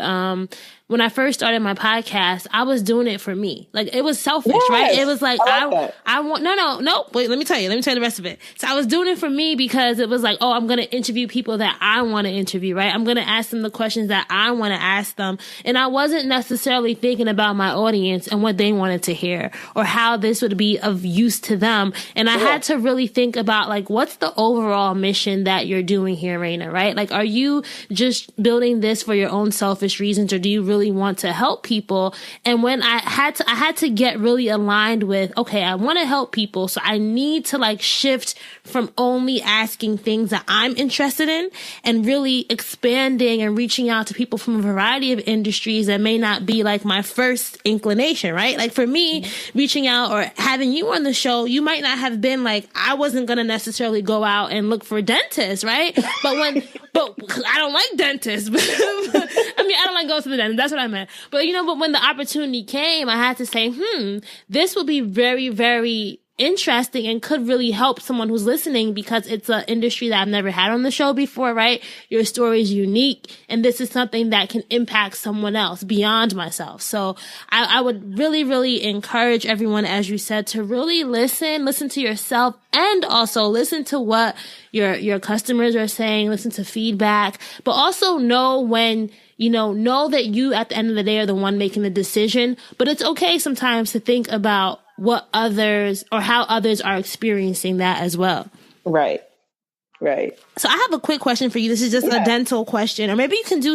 When I first started my podcast, I was doing it for me. Like, it was selfish, right? It was like, I want, no. Wait, let me tell you the rest of it. So I was doing it for me because it was like, oh, I'm going to interview people that I want to interview, right? I'm going to ask them the questions that I want to ask them. And I wasn't necessarily thinking about my audience and what they wanted to hear or how this would be of use to them. And I had to really think about, like, what's the overall mission that you're doing here, Raina, right? Like, are you just building this for your own selfish reasons, or do you really really want to help people. And when I had to get really aligned with, okay, I want to help people. So I need to like shift from only asking things that I'm interested in and really expanding and reaching out to people from a variety of industries that may not be like my first inclination, right? Like for me, reaching out or having you on the show, you might not have been like, I wasn't going to necessarily go out and look for dentists, right? But I don't like dentists. I mean, I don't like going to the dentist. That's what I meant. But but when the opportunity came, I had to say, this will be very, very interesting and could really help someone who's listening because it's an industry that I've never had on the show before, right? Your story is unique and this is something that can impact someone else beyond myself. So I would really, really encourage everyone, as you said, to really listen to yourself and also listen to what your customers are saying, listen to feedback, but also know when know that you at the end of the day are the one making the decision, but it's okay sometimes to think about what others or how others are experiencing that as well. Right. So I have a quick question for you. This is just a dental question, or maybe you can do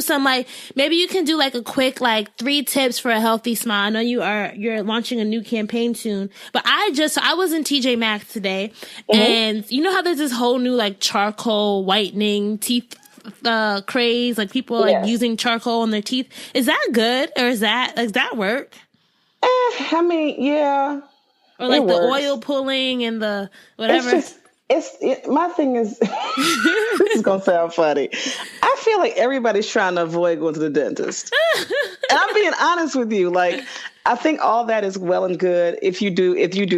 a quick 3 tips for a healthy smile. I know you're launching a new campaign soon, but I was in TJ Maxx today, and you know how there's this whole new charcoal whitening teeth craze, people using charcoal on their teeth. Is that good, or does that work? I mean, yeah. Or the oil pulling and the whatever. My thing is, this is going to sound funny. I feel like everybody's trying to avoid going to the dentist. And I'm being honest with you. I think all that is well and good if you do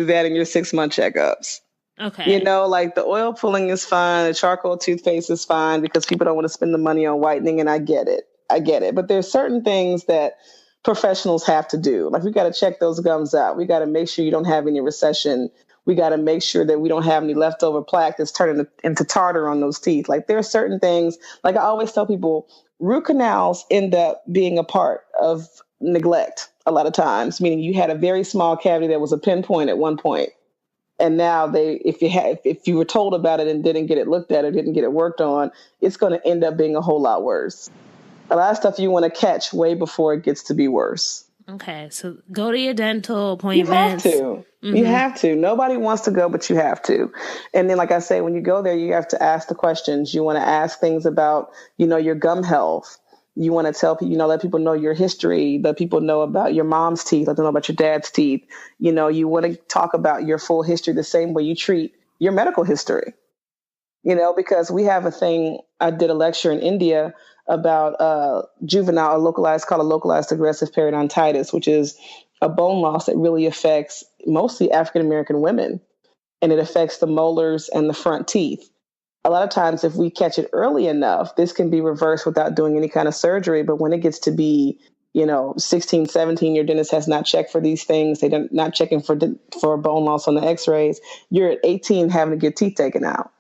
that in your 6-month checkups. Okay. The oil pulling is fine. The charcoal toothpaste is fine because people don't want to spend the money on whitening. And I get it. But there's certain things that professionals have to do. We got to check those gums out. We got to make sure you don't have any recession. We got to make sure that we don't have any leftover plaque that's turning into tartar on those teeth. There are certain things, I always tell people, root canals end up being a part of neglect a lot of times, meaning you had a very small cavity that was a pinpoint at one point. And now if you were told about it and didn't get it looked at or didn't get it worked on, it's going to end up being a whole lot worse. A lot of stuff you want to catch way before it gets to be worse. Okay, so go to your dental appointments. You have to. Mm-hmm. You have to. Nobody wants to go, but you have to. And then, like I say, when you go there, you have to ask the questions. You want to ask things about, your gum health. You want to tell people, let people know your history, let people know about your mom's teeth, let them know about your dad's teeth. You want to talk about your full history the same way you treat your medical history. Because we have a thing, I did a lecture in India about juvenile or localized aggressive periodontitis, which is a bone loss that really affects mostly African-American women, and it affects the molars and the front teeth. A lot of times, if we catch it early enough, this can be reversed without doing any kind of surgery. But when it gets to be, 16, 17, your dentist has not checked for these things. They're not checking for bone loss on the x-rays. You're at 18 having to get teeth taken out.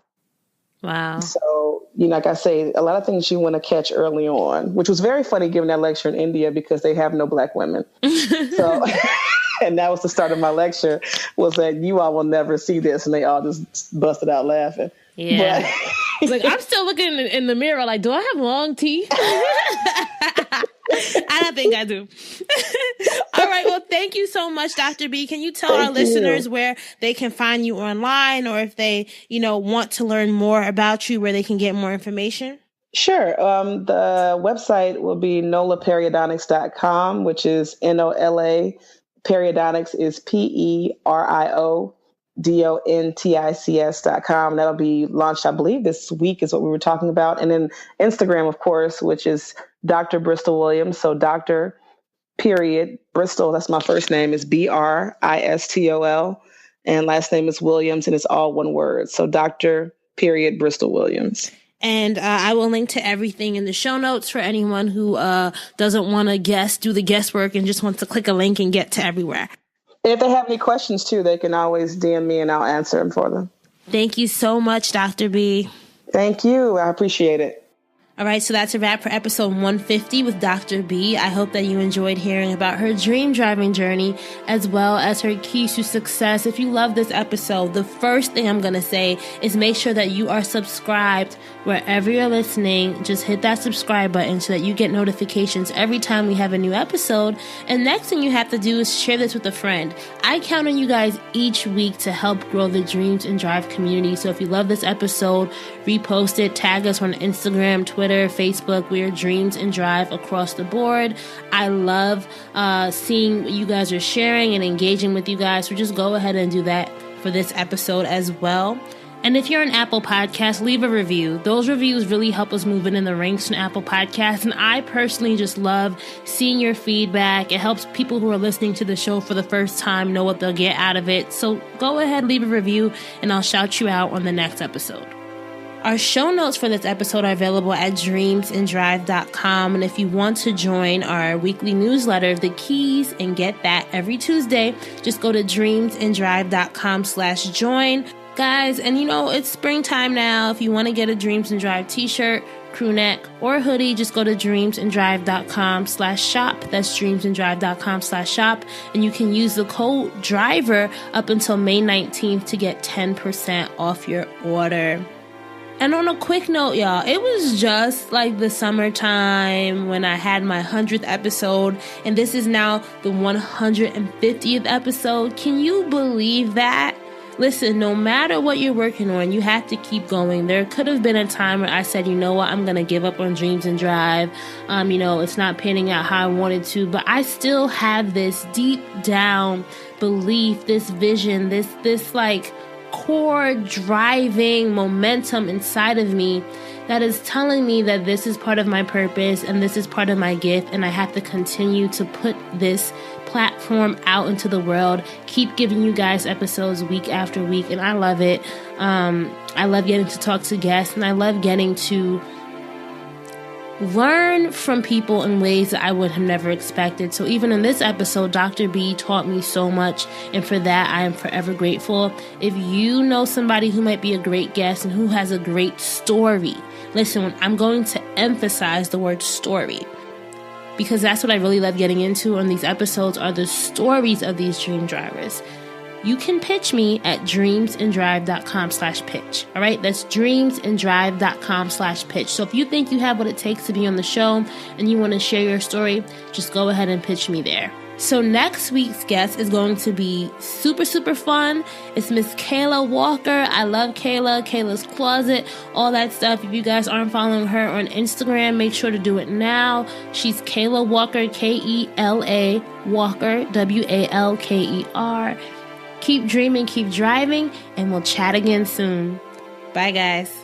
Wow. So, like I say, a lot of things you want to catch early on, which was very funny giving that lecture in India because they have no Black women. So, and that was the start of my lecture, was that you all will never see this. And they all just busted out laughing. Yeah. But, I'm still looking in the mirror do I have long teeth? I don't think I do. All right. Well, thank you so much, Dr. B. Can you tell our listeners where they can find you online, or if they, want to learn more about you, where they can get more information? Sure. The website will be nolaperiodontics.com, which is NOLA. Periodontics is periodontics.com. That'll be launched, I believe, this week is what we were talking about. And then Instagram, of course, which is Dr. Bristol Williams. So Dr. Bristol, that's my first name, is Bristol. And last name is Williams, and it's all one word. So Dr. Bristol Williams. And I will link to everything in the show notes for anyone who doesn't want to do the guesswork and just wants to click a link and get to everywhere. And if they have any questions, too, they can always DM me and I'll answer them for them. Thank you so much, Dr. B. Thank you. I appreciate it. All right, so that's a wrap for episode 150 with Dr. B. I hope that you enjoyed hearing about her dream driving journey as well as her keys to success. If you love this episode, the first thing I'm going to say is make sure that you are subscribed wherever you're listening. Just hit that subscribe button so that you get notifications every time we have a new episode. And next thing you have to do is share this with a friend. I count on you guys each week to help grow the Dreams and Drive community. So if you love this episode, repost it, tag us on Instagram, Twitter, Facebook. We are Dreams and Drive across the board. I love seeing what you guys are sharing and engaging with you guys. So just go ahead and do that for this episode as well. And if you're on Apple Podcasts, leave a review. Those reviews really help us move it in the ranks on Apple Podcasts. And I personally just love seeing your feedback. It helps people who are listening to the show for the first time know what they'll get out of it. So go ahead, leave a review, and I'll shout you out on the next episode. Our show notes for this episode are available at dreamsanddrive.com. And if you want to join our weekly newsletter, The Keys, and get that every Tuesday, just go to dreamsanddrive.com/join. Guys, and it's springtime now. If you want to get a Dreams and Drive t-shirt, crew neck, or hoodie, just go to dreamsanddrive.com/shop. That's dreamsanddrive.com/shop. And you can use the code DRIVER up until May 19th to get 10% off your order. And on a quick note, y'all, it was just like the summertime when I had my 100th episode, and this is now the 150th episode. Can you believe that? Listen, no matter what you're working on, you have to keep going. There could have been a time where I said, you know what, I'm going to give up on Dreams and Drive. It's not panning out how I wanted to, but I still have this deep down belief, this vision, this like core driving momentum inside of me that is telling me that this is part of my purpose and this is part of my gift, and I have to continue to put this platform out into the world, keep giving you guys episodes week after week, and I love it. I love getting to talk to guests, and I love getting to learn from people in ways that I would have never expected. So even in this episode, Dr. B taught me so much, and for that I am forever grateful. If you know somebody who might be a great guest and who has a great story, listen, I'm going to emphasize the word story, because that's what I really love getting into on these episodes, are the stories of these dream drivers. You can pitch me at dreamsanddrive.com/pitch. All right, that's dreamsanddrive.com/pitch. So if you think you have what it takes to be on the show and you want to share your story, just go ahead and pitch me there. So next week's guest is going to be super, super fun. It's Miss Kayla Walker. I love Kayla, Kayla's Closet, all that stuff. If you guys aren't following her on Instagram, make sure to do it now. She's Kayla Walker, Kela Walker, Walker. Keep dreaming, keep driving, and we'll chat again soon. Bye, guys.